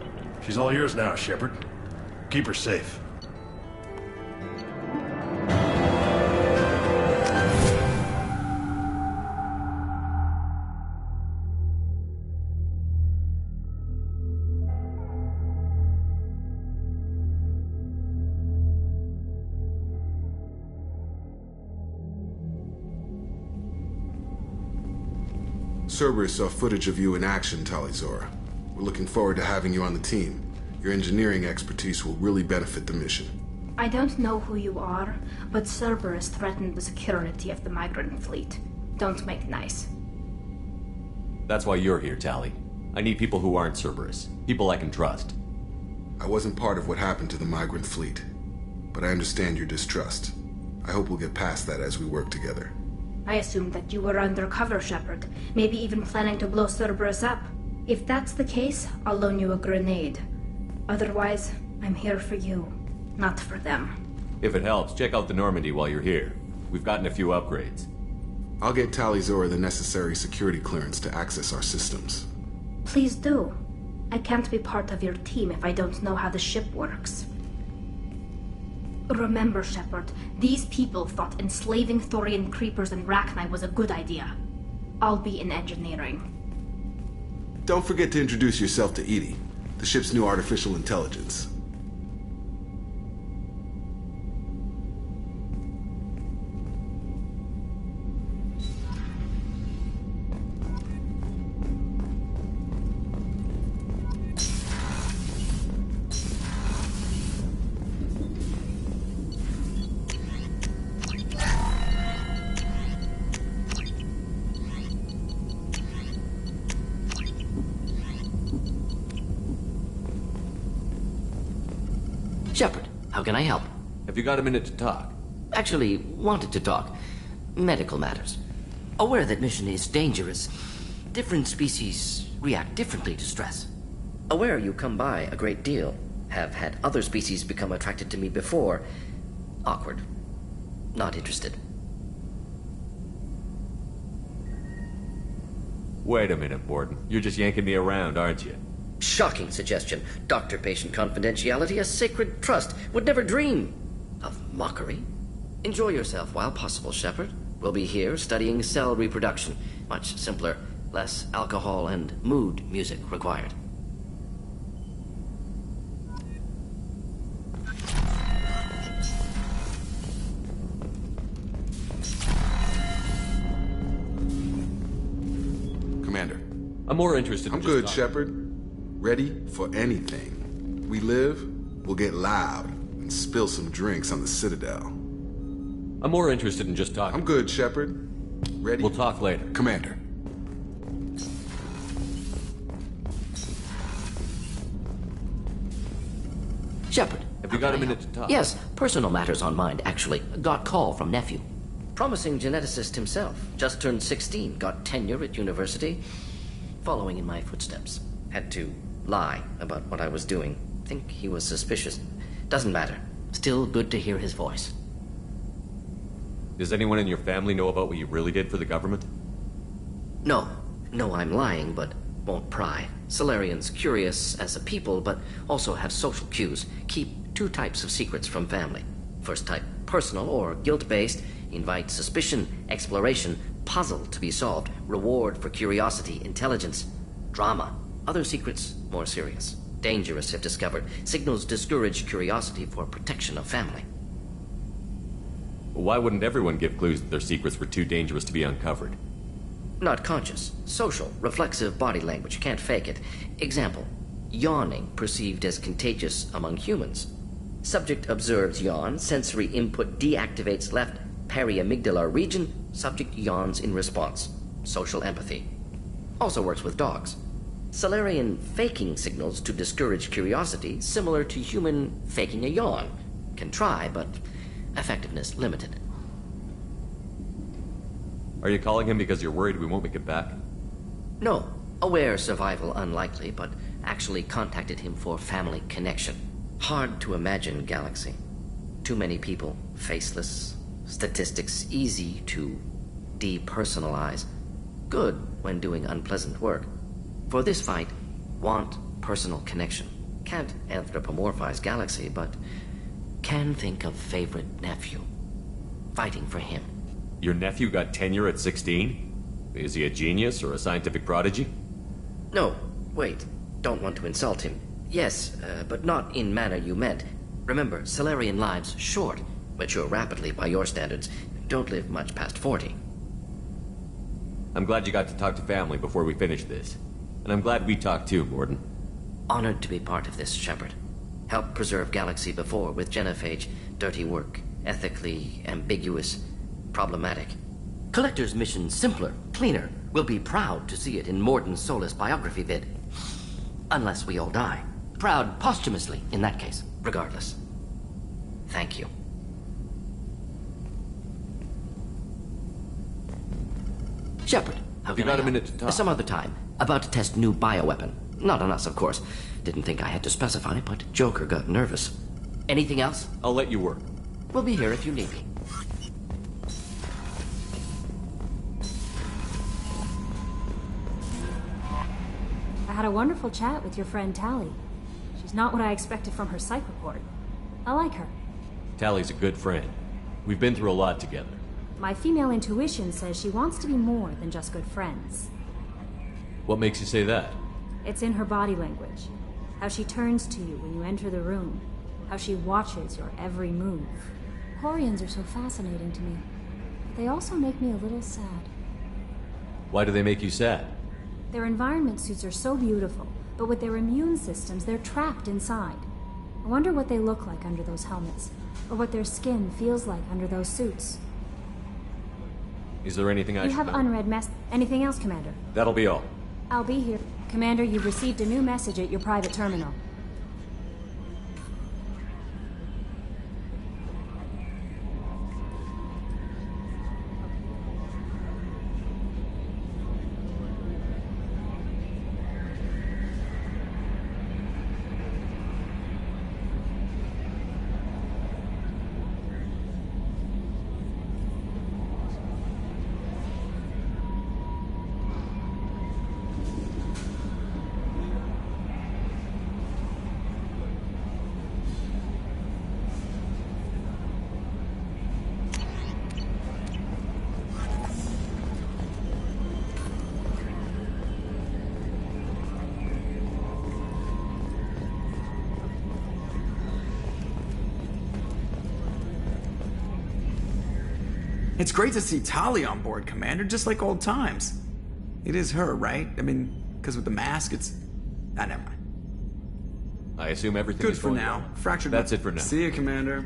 She's all yours now, Shepard. Keep her safe. Cerberus saw footage of you in action, Tali'Zorah. We're looking forward to having you on the team. Your engineering expertise will really benefit the mission. I don't know who you are, but Cerberus threatened the security of the migrant fleet. Don't make nice. That's why you're here, Tali. I need people who aren't Cerberus. People I can trust. I wasn't part of what happened to the migrant fleet, but I understand your distrust. I hope we'll get past that as we work together. I assumed that you were undercover, Shepard. Maybe even planning to blow Cerberus up. If that's the case, I'll loan you a grenade. Otherwise, I'm here for you, not for them. If it helps, check out the Normandy while you're here. We've gotten a few upgrades. I'll get Tali'Zorah the necessary security clearance to access our systems. Please do. I can't be part of your team if I don't know how the ship works. Remember, Shepard, these people thought enslaving Thorian creepers and Rachni was a good idea. I'll be in engineering. Don't forget to introduce yourself to EDI, the ship's new artificial intelligence. Shepard, how can I help? Have you got a minute to talk? Actually, wanted to talk. Medical matters. Aware that mission is dangerous. Different species react differently to stress. Aware you come by a great deal. Have had other species become attracted to me before. Awkward. Not interested. Wait a minute, Borden. You're just yanking me around, aren't you? Shocking suggestion. Doctor-patient confidentiality, a sacred trust. Would never dream of mockery. Enjoy yourself while possible, Shepard. We'll be here studying cell reproduction. Much simpler, less alcohol and mood music required. interested in I'm good, Shepard. Ready for anything. We live, we'll get loud and spill some drinks on the Citadel. I'm more interested in just talking. I'm good, Shepard. Ready? We'll talk later. Commander. Shepard. Have you got a minute to talk? Yes, personal matters on mind, actually. Got call from nephew. Promising geneticist himself. Just turned 16, got tenure at university. Following in my footsteps. Had to lie about what I was doing. Think he was suspicious. Doesn't matter. Still good to hear his voice. Does anyone in your family know about what you really did for the government? No. No, I'm lying, but won't pry. Solarians curious as a people, but also have social cues. Keep two types of secrets from family. First type, personal or guilt-based. Invite suspicion, exploration, puzzle to be solved, reward for curiosity, intelligence, drama. Other secrets, more serious. Dangerous if discovered. Signals discourage curiosity for protection of family. Why wouldn't everyone give clues that their secrets were too dangerous to be uncovered? Not conscious. Social, reflexive body language. Can't fake it. Example. Yawning perceived as contagious among humans. Subject observes yawn. Sensory input deactivates left periamygdalar region. Subject yawns in response. Social empathy. Also works with dogs. Solarian faking signals to discourage curiosity, similar to human faking a yawn. Can try, but effectiveness limited. Are you calling him because you're worried we won't make it back? No. Aware survival unlikely, but actually contacted him for family connection. Hard to imagine galaxy. Too many people, faceless. Statistics easy to depersonalize. Good when doing unpleasant work. For this fight, want personal connection. Can't anthropomorphize galaxy, but can think of favorite nephew. Fighting for him. Your nephew got tenure at 16? Is he a genius or a scientific prodigy? No, wait. Don't want to insult him. Yes, but not in manner you meant. Remember, Solarian lives short. Mature rapidly by your standards. Don't live much past 40. I'm glad you got to talk to family before we finish this. And I'm glad we talked too, Gordon. Honored to be part of this, Shepard. Helped preserve Galaxy before with Genophage. Dirty work. Ethically ambiguous. Problematic. Collector's mission simpler, cleaner. We'll be proud to see it in Mordin Solus biography vid. Unless we all die. Proud posthumously, in that case. Regardless. Thank you. Shepard, how you can I got a help? minute to talk? Some other time. About to test new bioweapon. Not on us, of course. Didn't think I had to specify, but Joker got nervous. Anything else? I'll let you work. We'll be here if you need me. I had a wonderful chat with your friend Tali. She's not what I expected from her psych report. I like her. Tally's a good friend. We've been through a lot together. My female intuition says she wants to be more than just good friends. What makes you say that? It's in her body language. How she turns to you when you enter the room. How she watches your every move. Quarians are so fascinating to me. But they also make me a little sad. Why do they make you sad? Their environment suits are so beautiful, but with their immune systems, they're trapped inside. I wonder what they look like under those helmets, or what their skin feels like under those suits. Is there anything I You should have know? unread Anything else, Commander? That'll be all. I'll be here. Commander, you've received a new message at your private terminal. It's great to see Tali on board, Commander, just like old times. It is her, right? I mean, Because with the mask, it's... Ah, never mind. I assume everything Good is for going now. well. Fractured... That's it for now. See you, Commander.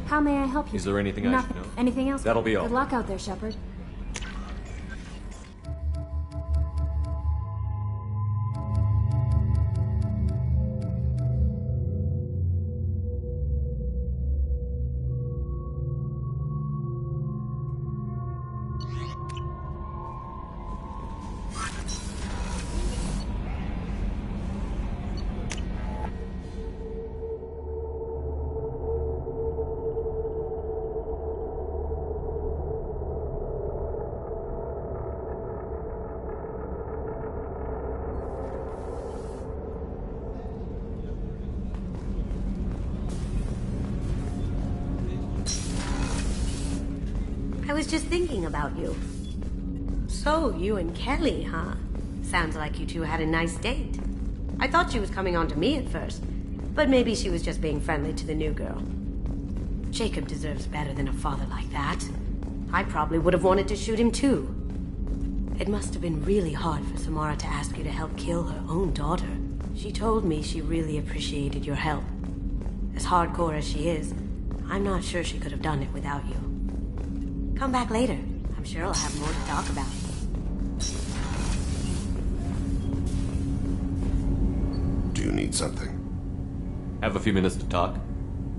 How may I help you? Is there anything I should know? Anything else? That'll be all. Good luck out there, Shepard. I was just thinking about you. So, you and Kelly, huh? Sounds like you two had a nice date. I thought she was coming on to me at first, but maybe she was just being friendly to the new girl. Jacob deserves better than a father like that. I probably would have wanted to shoot him too. It must have been really hard for Samara to ask you to help kill her own daughter. She told me she really appreciated your help. As hardcore as she is, I'm not sure she could have done it without you. Come back later. I'm sure I'll have more to talk about. Do you need something? Have a few minutes to talk?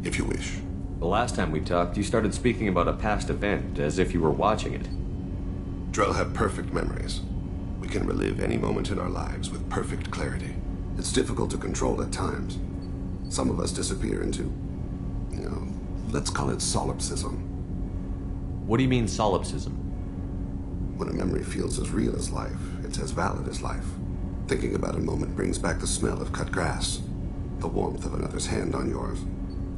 If you wish. The last time we talked, you started speaking about a past event, as if you were watching it. Drell have perfect memories. We can relive any moment in our lives with perfect clarity. It's difficult to control at times. Some of us disappear into, let's call it solipsism. What do you mean, solipsism? When a memory feels as real as life, it's as valid as life. Thinking about a moment brings back the smell of cut grass, the warmth of another's hand on yours,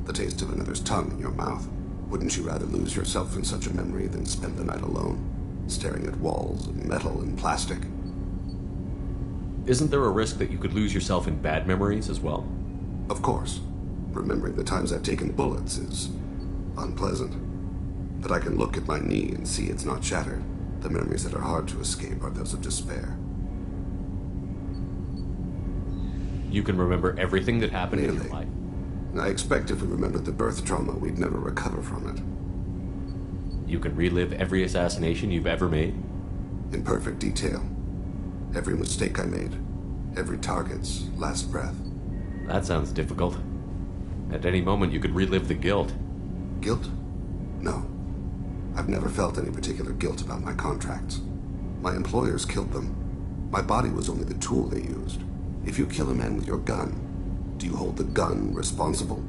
the taste of another's tongue in your mouth. Wouldn't you rather lose yourself in such a memory than spend the night alone, staring at walls of metal and plastic? Isn't there a risk that you could lose yourself in bad memories as well? Of course. Remembering the times I've taken bullets is unpleasant. But I can look at my knee and see it's not shattered. The memories that are hard to escape are those of despair. You can remember everything that happened in your life? I expect if we remembered the birth trauma, we'd never recover from it. You can relive every assassination you've ever made? In perfect detail. Every mistake I made. Every target's last breath. That sounds difficult. At any moment, you could relive the guilt. Guilt? No. I've never felt any particular guilt about my contracts. My employers killed them. My body was only the tool they used. If you kill a man with your gun, do you hold the gun responsible?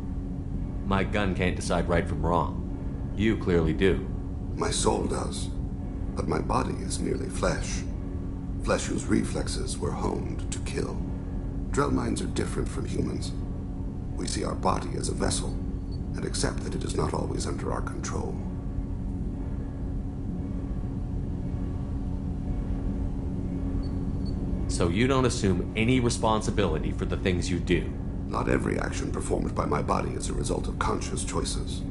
My gun can't decide right from wrong. You clearly do. My soul does. But my body is merely flesh. Flesh whose reflexes were honed to kill. Drell minds are different from humans. We see our body as a vessel, and accept that it is not always under our control. So you don't assume any responsibility for the things you do? Not every action performed by my body is a result of conscious choices.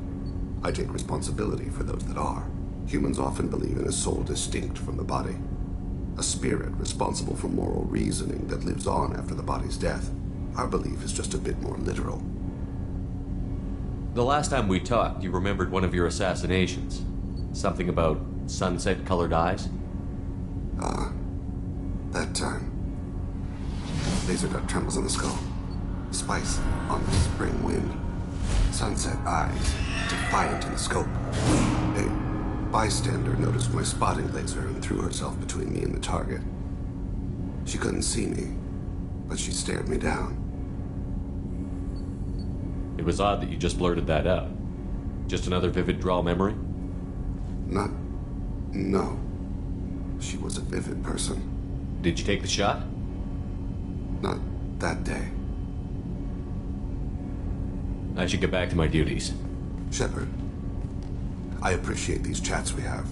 I take responsibility for those that are. Humans often believe in a soul distinct from the body. A spirit responsible for moral reasoning that lives on after the body's death. Our belief is just a bit more literal. The last time we talked, you remembered one of your assassinations. Something about sunset-colored eyes? That time. Laser dot trembles on the skull. Spice on the spring wind. Sunset eyes, defiant in the scope. A bystander noticed my spotting laser and threw herself between me and the target. She couldn't see me, but she stared me down. It was odd that you just blurted that out. Just another vivid Drell memory? No. She was a vivid person. Did you take the shot? Not that day. I should get back to my duties. Shepard, I appreciate these chats we have.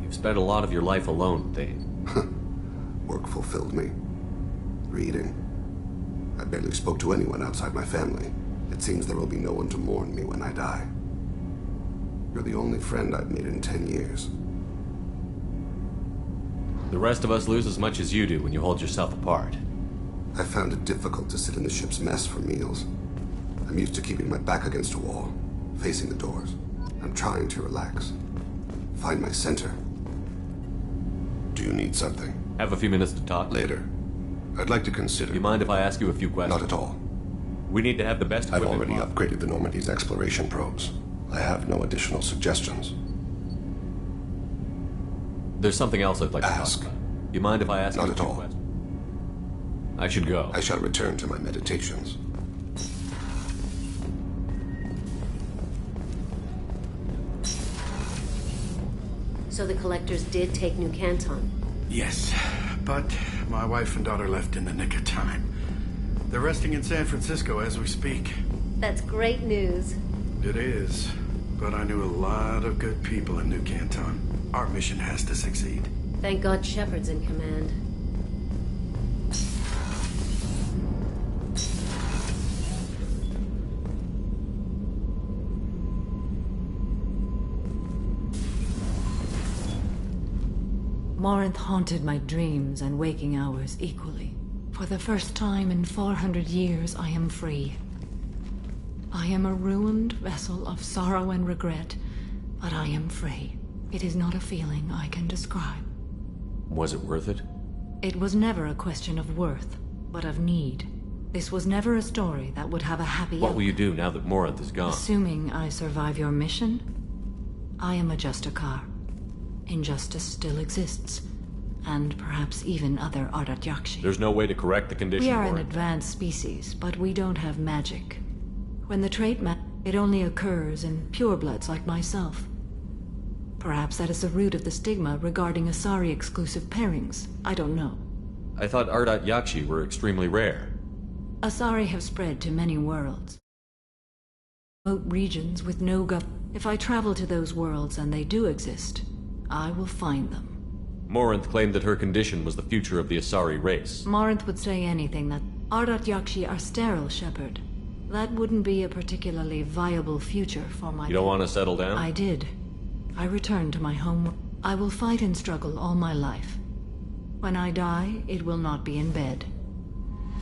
You've spent a lot of your life alone, Thane. Work fulfilled me. Reading. I barely spoke to anyone outside my family. It seems there will be no one to mourn me when I die. You're the only friend I've made in 10 years. The rest of us lose as much as you do when you hold yourself apart. I found it difficult to sit in the ship's mess for meals. I'm used to keeping my back against a wall, facing the doors. I'm trying to relax. Find my center. Do you need something? Have a few minutes to talk? Later. I'd like to consider... Do you mind if I ask you a few questions? Not at all. We need to have the best I've equipment already upgraded the Normandy's exploration probes. I have no additional suggestions. There's something else I'd like to ask. Talk about. Do you mind if I ask Not you a at few all. questions? I should go. I shall return to my meditations. So the collectors did take New Canton? Yes, but my wife and daughter left in the nick of time. They're resting in San Francisco as we speak. That's great news. It is, but I knew a lot of good people in New Canton. Our mission has to succeed. Thank God Shepard's in command. Morinth haunted my dreams and waking hours equally. For the first time in 400 years, I am free. I am a ruined vessel of sorrow and regret, but I am free. It is not a feeling I can describe. Was it worth it? It was never a question of worth, but of need. This was never a story that would have a happy What will you do now that Morinth is gone? Assuming I survive your mission, I am a Justicar. Injustice still exists, and perhaps even other Ardat Yakshi. There's no way to correct the condition. We are an Morinth. advanced species, but we don't have magic. When the trait it only occurs in purebloods like myself. Perhaps that is the root of the stigma regarding Asari exclusive pairings. I don't know. I thought Ardat Yakshi were extremely rare. Asari have spread to many worlds. Remote regions with no If I travel to those worlds and they do exist, I will find them. Morinth claimed that her condition was the future of the Asari race. Morinth would say anything that Ardat Yakshi are sterile, Shepard. That wouldn't be a particularly viable future for my... You don't want to settle down? I did. I returned to my home. I will fight and struggle all my life. When I die, it will not be in bed.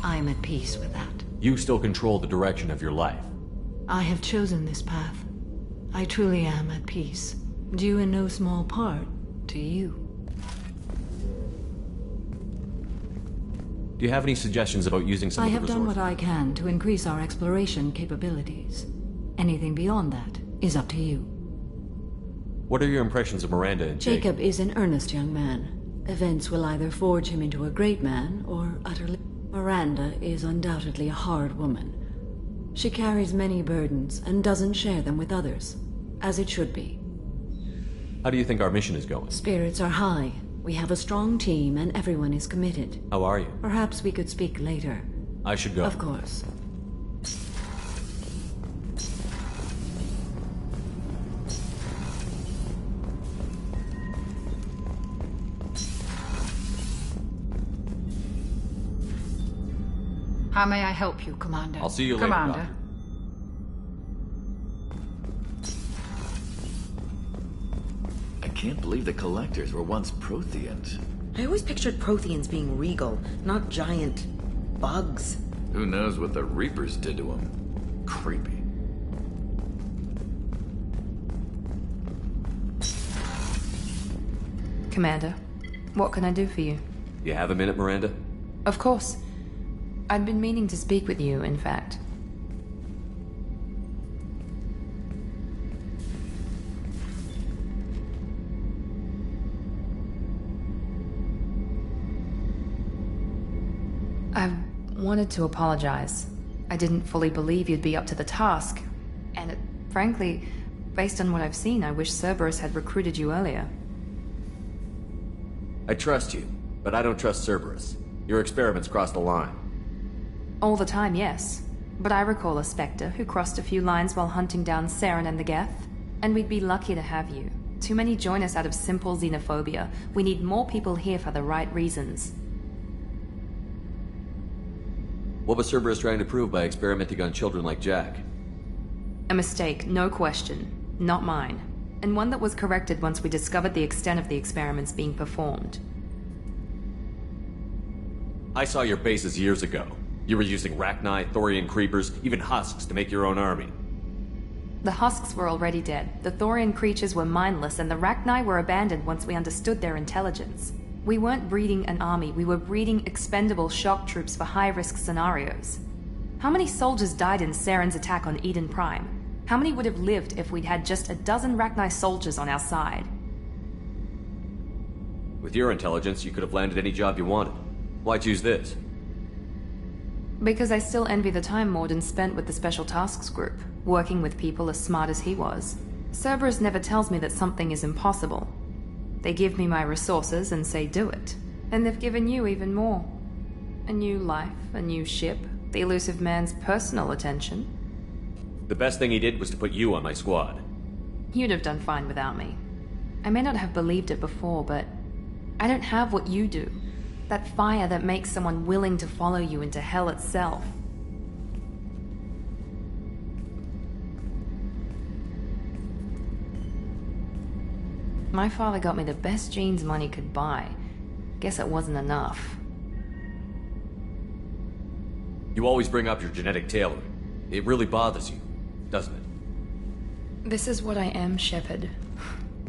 I am at peace with that. You still control the direction of your life. I have chosen this path. I truly am at peace. Due in no small part to you. Do you have any suggestions about using some I of the have done resources? what I can to increase our exploration capabilities. Anything beyond that is up to you. What are your impressions of Miranda and Jacob is an earnest young man. Events will either forge him into a great man or utterly... Miranda is undoubtedly a hard woman. She carries many burdens and doesn't share them with others, as it should be. How do you think our mission is going? Spirits are high. We have a strong team and everyone is committed. How are you? Perhaps we could speak later. I should go. Of course. How may I help you, Commander? I'll see you later, Commander. Doctor. I can't believe the Collectors were once Protheans. I always pictured Protheans being regal, not giant bugs. Who knows what the Reapers did to them? Creepy. Commander, what can I do for you? You have a minute, Miranda? Of course. I'd been meaning to speak with you, in fact. I wanted to apologize. I didn't fully believe you'd be up to the task. And frankly, based on what I've seen, I wish Cerberus had recruited you earlier. I trust you, but I don't trust Cerberus. Your experiments crossed the line. All the time, yes. But I recall a Spectre who crossed a few lines while hunting down Saren and the Geth. And we'd be lucky to have you. Too many join us out of simple xenophobia. We need more people here for the right reasons. What was Cerberus trying to prove by experimenting on children like Jack? A mistake, no question. Not mine. And one that was corrected once we discovered the extent of the experiments being performed. I saw your bases years ago. You were using Rachni, Thorian creepers, even husks to make your own army. The husks were already dead, the Thorian creatures were mindless, and the Rachni were abandoned once we understood their intelligence. We weren't breeding an army, we were breeding expendable shock troops for high-risk scenarios. How many soldiers died in Saren's attack on Eden Prime? How many would have lived if we'd had just a dozen Rachni soldiers on our side? With your intelligence, you could have landed any job you wanted. Why choose this? Because I still envy the time Morden spent with the Special Tasks Group, working with people as smart as he was. Cerberus never tells me that something is impossible. They give me my resources and say do it. And they've given you even more. A new life, a new ship, the elusive man's personal attention. The best thing he did was to put you on my squad. You'd have done fine without me. I may not have believed it before, but I don't have what you do. That fire that makes someone willing to follow you into hell itself. My father got me the best genes money could buy. Guess it wasn't enough. You always bring up your genetic tailoring. It really bothers you, doesn't it? This is what I am, Shepard.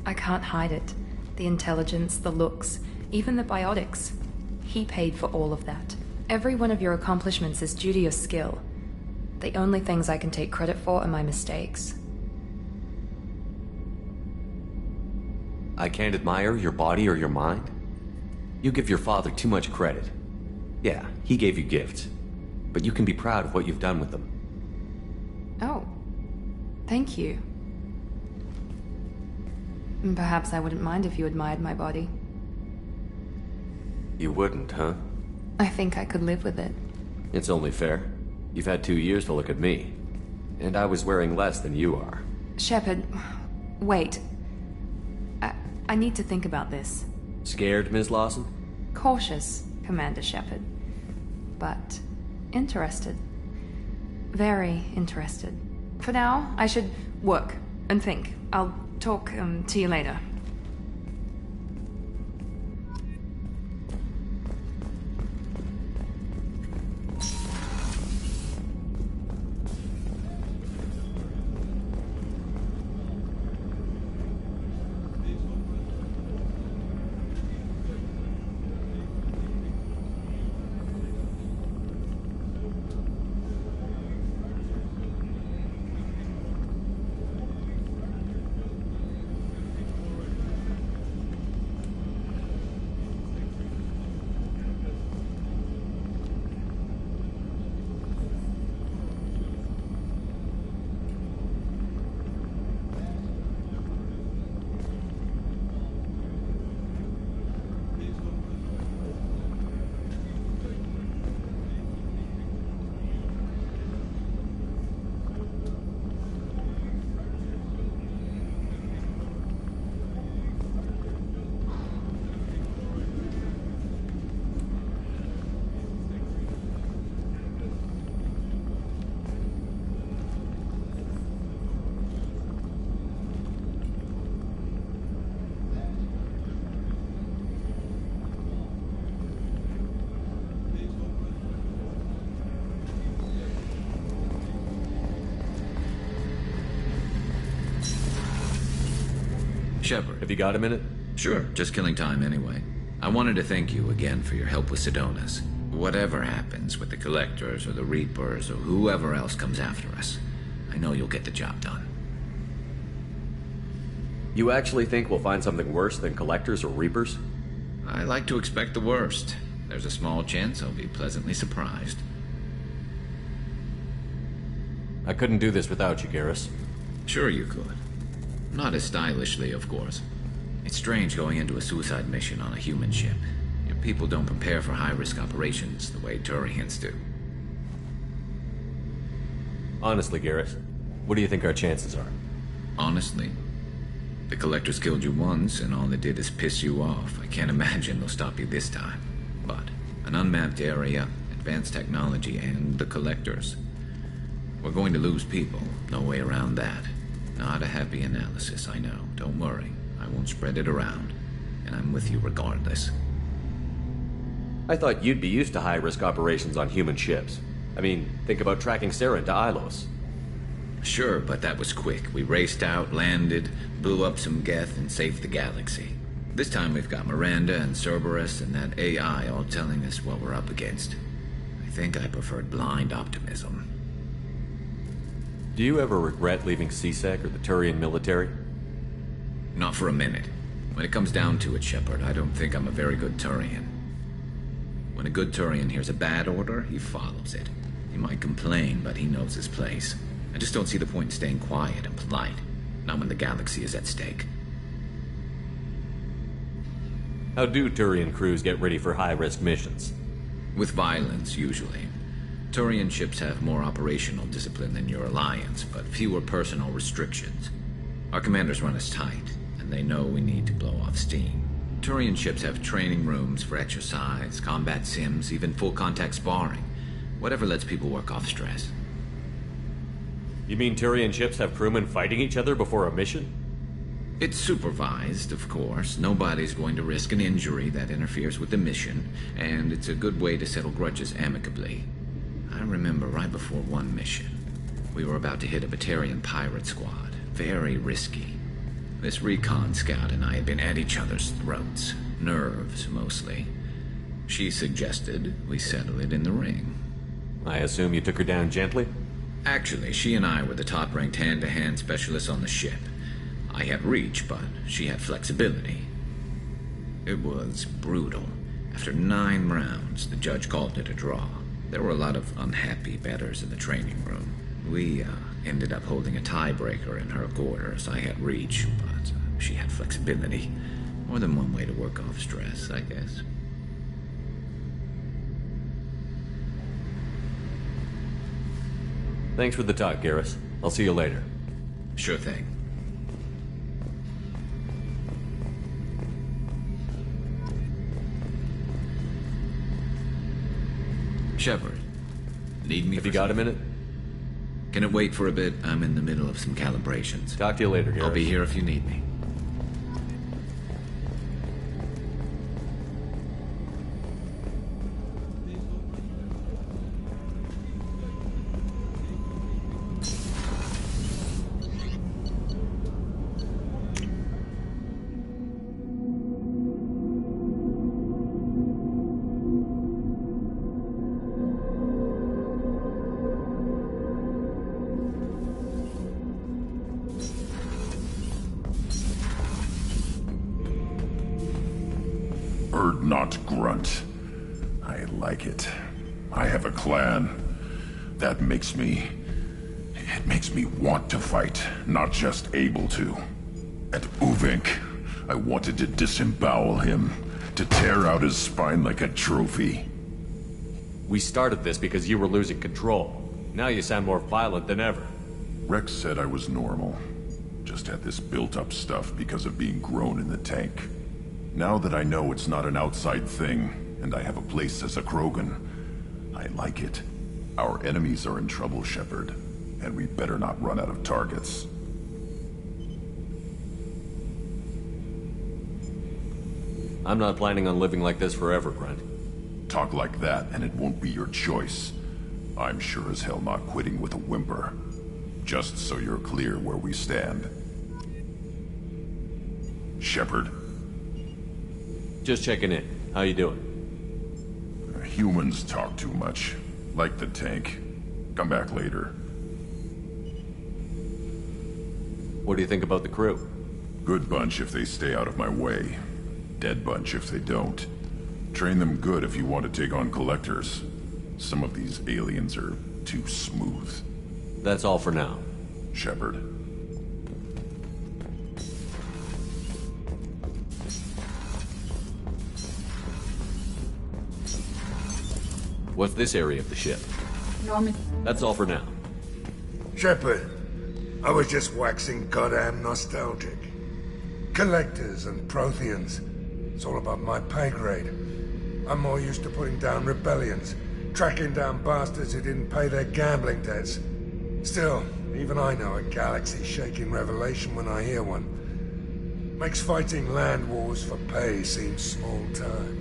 I can't hide it. The intelligence, the looks, even the biotics. He paid for all of that. Every one of your accomplishments is due to your skill. The only things I can take credit for are my mistakes. I can't admire your body or your mind? You give your father too much credit. Yeah, he gave you gifts. But you can be proud of what you've done with them. Oh. Thank you. Perhaps I wouldn't mind if you admired my body. You wouldn't, huh? I think I could live with it. It's only fair. You've had 2 years to look at me. And I was wearing less than you are. Shepard, wait. I need to think about this. Scared, Ms. Lawson? Cautious, Commander Shepard. But interested. Very interested. For now, I should work and think. I'll talk to you later. Shepard, have you got a minute? Sure, just killing time anyway. I wanted to thank you again for your help with Sidonis. Whatever happens with the Collectors or the Reapers or whoever else comes after us, I know you'll get the job done. You actually think we'll find something worse than Collectors or Reapers? I like to expect the worst. There's a small chance I'll be pleasantly surprised. I couldn't do this without you, Garrus. Sure you could. Not as stylishly, of course. It's strange going into a suicide mission on a human ship. Your people don't prepare for high-risk operations the way Turians do. Honestly, Garrus, what do you think our chances are? Honestly? The Collectors killed you once, and all they did is piss you off. I can't imagine they'll stop you this time. But an unmapped area, advanced technology and the Collectors. We're going to lose people, no way around that. Not a happy analysis, I know. Don't worry, I won't spread it around. And I'm with you regardless. I thought you'd be used to high-risk operations on human ships. I mean, think about tracking Sarah into Ilos. Sure, but that was quick. We raced out, landed, blew up some Geth, and saved the galaxy. This time we've got Miranda and Cerberus and that AI all telling us what we're up against. I think I preferred blind optimism. Do you ever regret leaving C-Sec or the Turian military? Not for a minute. When it comes down to it, Shepard, I don't think I'm a very good Turian. When a good Turian hears a bad order, he follows it. He might complain, but he knows his place. I just don't see the point in staying quiet and polite. Not when the galaxy is at stake. How do Turian crews get ready for high-risk missions? With violence, usually. Turian ships have more operational discipline than your alliance, but fewer personal restrictions. Our commanders run us tight, and they know we need to blow off steam. Turian ships have training rooms for exercise, combat sims, even full-contact sparring. Whatever lets people work off stress. You mean Turian ships have crewmen fighting each other before a mission? It's supervised, of course. Nobody's going to risk an injury that interferes with the mission, and it's a good way to settle grudges amicably. I remember right before one mission, we were about to hit a Batarian pirate squad. Very risky. This recon scout and I had been at each other's throats. Nerves, mostly. She suggested we settle it in the ring. I assume you took her down gently? Actually, she and I were the top-ranked hand-to-hand specialists on the ship. I had reach, but she had flexibility. It was brutal. After 9 rounds, the judge called it a draw. There were a lot of unhappy bettors in the training room. We ended up holding a tiebreaker in her quarters. I had reach, but she had flexibility. More than one way to work off stress, I guess. Thanks for the talk, Garrus. I'll see you later. Sure thing. Shepard, need me? Have you got a minute? Can it wait for a bit? I'm in the middle of some calibrations. Talk to you later, Garrus. I'll be here if you need me. Bird not grunt. I like it. I have a clan. That makes me... It makes me want to fight, not just able to. At Uvink, I wanted to disembowel him, to tear out his spine like a trophy. We started this because you were losing control. Now you sound more violent than ever. Rex said I was normal. Just had this built-up stuff because of being grown in the tank. Now that I know it's not an outside thing, and I have a place as a Krogan, I like it. Our enemies are in trouble, Shepard, and we better not run out of targets. I'm not planning on living like this forever, Grunt. Talk like that, and it won't be your choice. I'm sure as hell not quitting with a whimper. Just so you're clear where we stand. Shepard. Just checking in. How you doing? Humans talk too much. Like the tank. Come back later. What do you think about the crew? Good bunch if they stay out of my way. Dead bunch if they don't. Train them good if you want to take on Collectors. Some of these aliens are too smooth. That's all for now. Shepard. What's this area of the ship? That's all for now. Shepard, I was just waxing goddamn nostalgic. Collectors and Protheans. It's all about my pay grade. I'm more used to putting down rebellions, tracking down bastards who didn't pay their gambling debts. Still, even I know a galaxy-shaking revelation when I hear one. Makes fighting land wars for pay seem small time.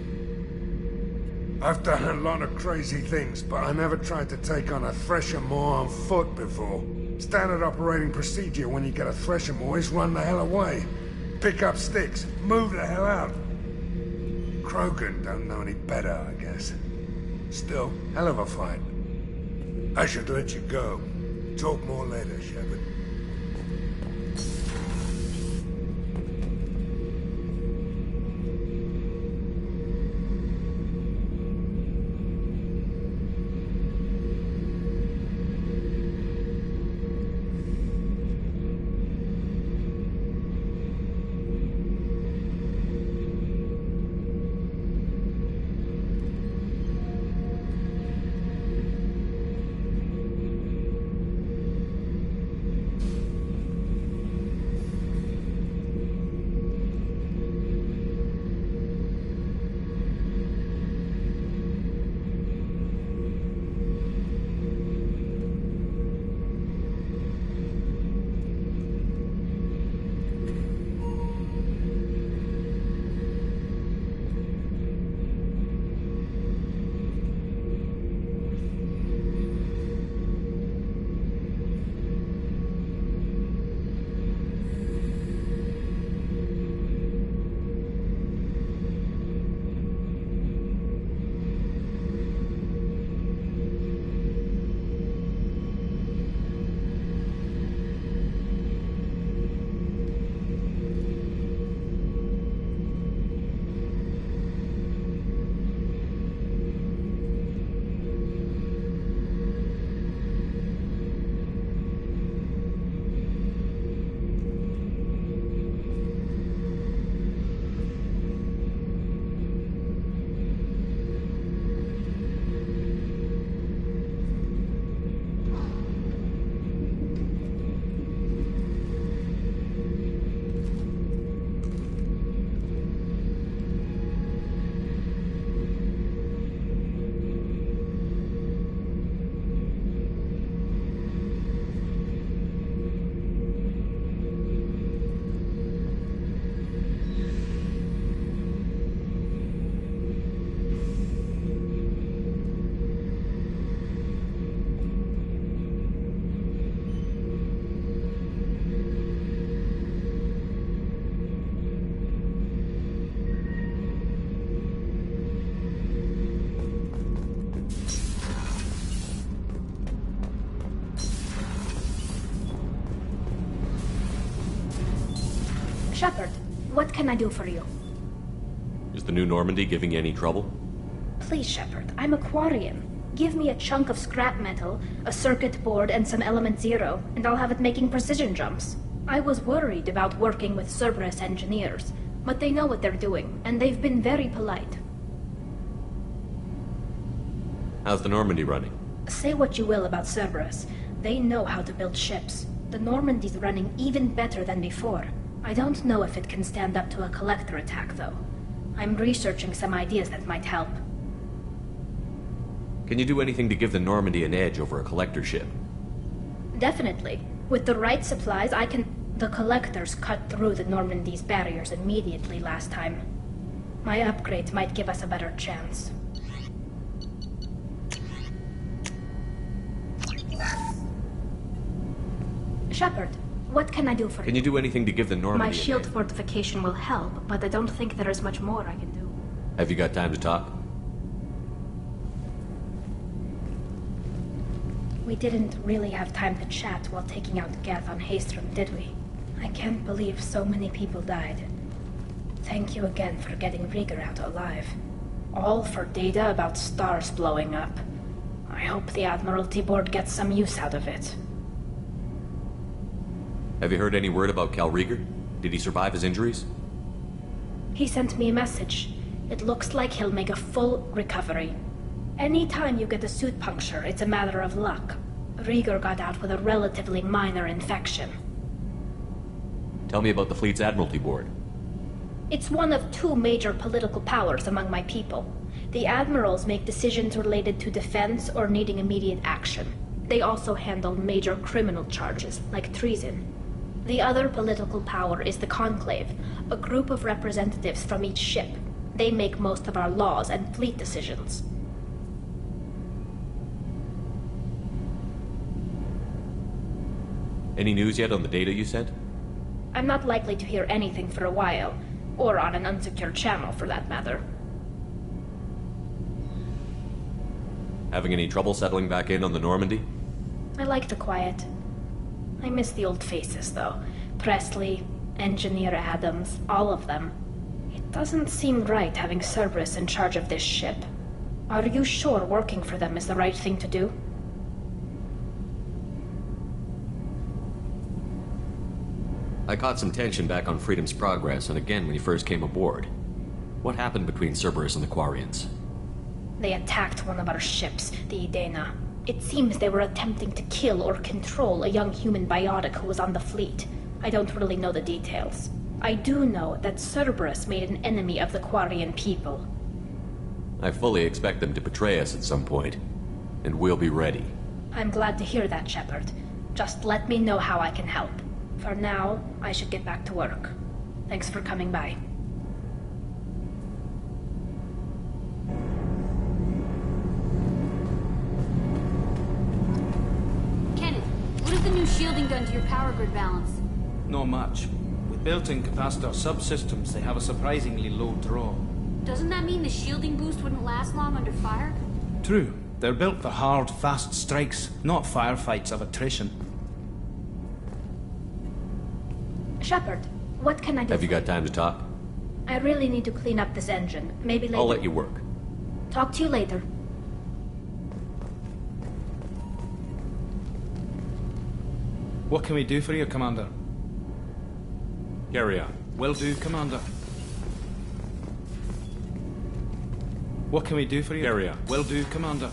I've done a lot of crazy things, but I never tried to take on a Threshermaw on foot before. Standard operating procedure when you get a Threshermaw is run the hell away. Pick up sticks, move the hell out. Krogan don't know any better, I guess. Still, hell of a fight. I should let you go. Talk more later, Shepard. Shepard, what can I do for you? Is the new Normandy giving you any trouble? Please, Shepard, I'm a Quarian. Give me a chunk of scrap metal, a circuit board, and some Element Zero, and I'll have it making precision jumps. I was worried about working with Cerberus engineers, but they know what they're doing, and they've been very polite. How's the Normandy running? Say what you will about Cerberus. They know how to build ships. The Normandy's running even better than before. I don't know if it can stand up to a Collector attack, though. I'm researching some ideas that might help. Can you do anything to give the Normandy an edge over a Collector ship? Definitely. With the right supplies, I can... The Collectors cut through the Normandy's barriers immediately last time. My upgrades might give us a better chance. Shepard, what can I do for you? Can you do anything to give the Normandy My shield fortification will help, but I don't think there is much more I can do. Have you got time to talk? We didn't really have time to chat while taking out Geth on Haestrom, did we? I can't believe so many people died. Thank you again for getting Rieger out alive. All for data about stars blowing up. I hope the Admiralty Board gets some use out of it. Have you heard any word about Cal Rieger? Did he survive his injuries? He sent me a message. It looks like he'll make a full recovery. Anytime you get a suit puncture, it's a matter of luck. Rieger got out with a relatively minor infection. Tell me about the fleet's Admiralty Board. It's one of two major political powers among my people. The admirals make decisions related to defense or needing immediate action. They also handle major criminal charges, like treason. The other political power is the Conclave, a group of representatives from each ship. They make most of our laws and fleet decisions. Any news yet on the data you sent? I'm not likely to hear anything for a while, or on an unsecure channel for that matter. Having any trouble settling back in on the Normandy? I like the quiet. I miss the old faces, though. Presley, Engineer Adams, all of them. It doesn't seem right having Cerberus in charge of this ship. Are you sure working for them is the right thing to do? I caught some tension back on Freedom's Progress, and again when you first came aboard. What happened between Cerberus and the Quarians? They attacked one of our ships, the Idena. It seems they were attempting to kill or control a young human biotic who was on the fleet. I don't really know the details. I do know that Cerberus made an enemy of the Quarian people. I fully expect them to betray us at some point, and we'll be ready. I'm glad to hear that, Shepard. Just let me know how I can help. For now, I should get back to work. Thanks for coming by. Kenneth, what has the new shielding done to your power grid balance? Not much. With built-in capacitor subsystems, they have a surprisingly low draw. Doesn't that mean the shielding boost wouldn't last long under fire? True. They're built for hard, fast strikes, not firefights of attrition. Shepard, what can I do? Have you got time to talk? I really need to clean up this engine. Maybe later. I'll let you work. Talk to you later. What can we do for you, Commander? Carry on. Will do, Commander. What can we do for you? Carry on. Will do, Commander.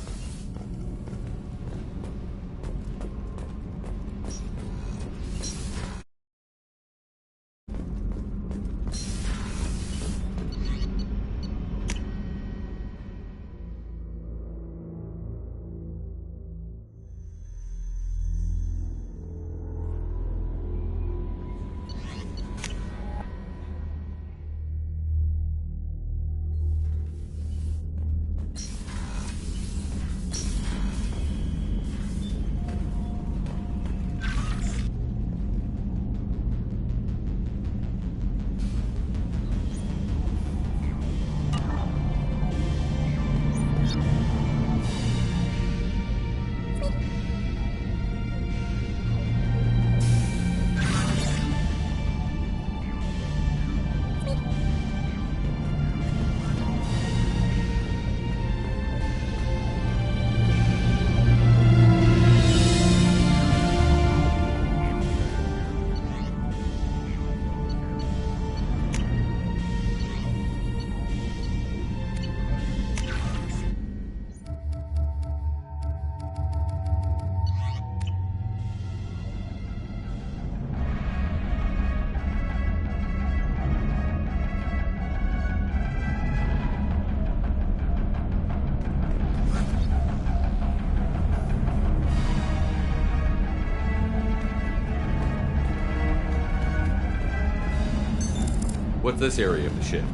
What's this area of the ship?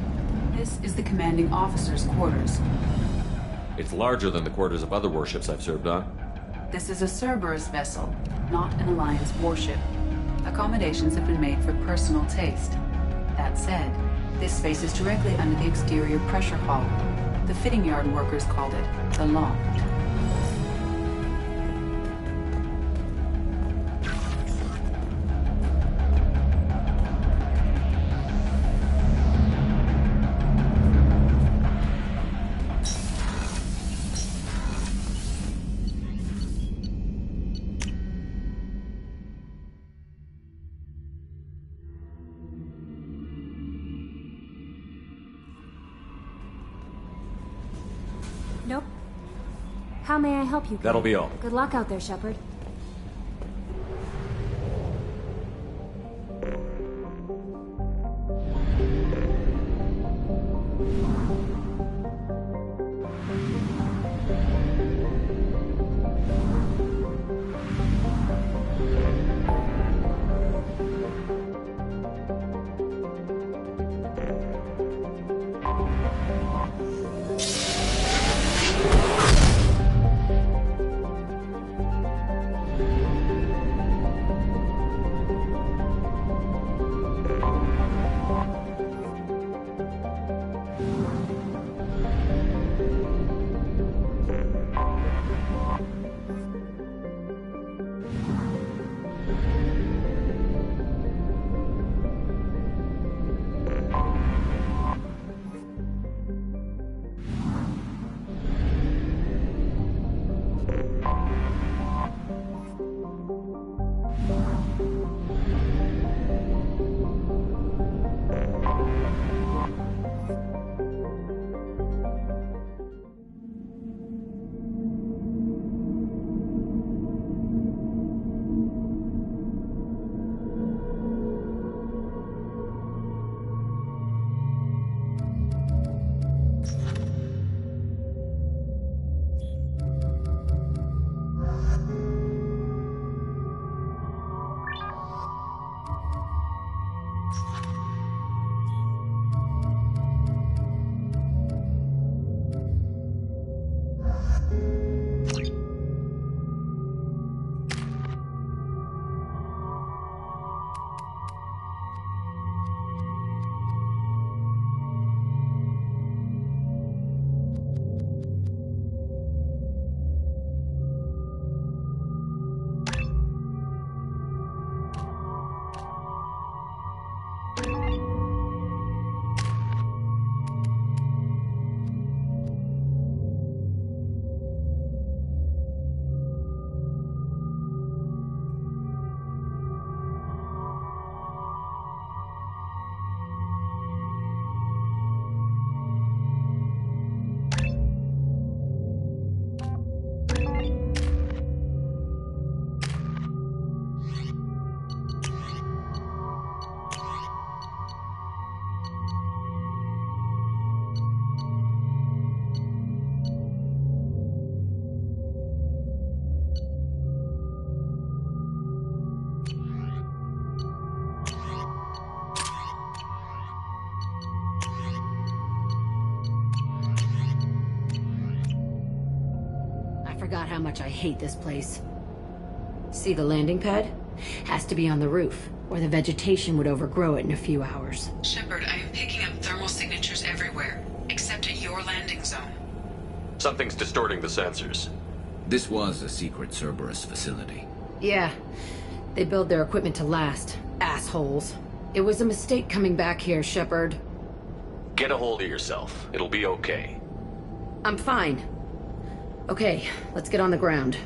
This is the commanding officer's quarters. It's larger than the quarters of other warships I've served on. This is a Cerberus vessel, not an Alliance warship. Accommodations have been made for personal taste. That said, this space is directly under the exterior pressure hull. The fitting yard workers called it the loft. Nope. How may I help you? That'll be all. Good luck out there, Shepard. forgot how much I hate this place. See the landing pad? Has to be on the roof, or the vegetation would overgrow it in a few hours. Shepard, I am picking up thermal signatures everywhere, except at your landing zone. Something's distorting the sensors. This was a secret Cerberus facility. Yeah. They build their equipment to last. Assholes. It was a mistake coming back here, Shepard. Get a hold of yourself. It'll be okay. I'm fine. Okay, let's get on the ground.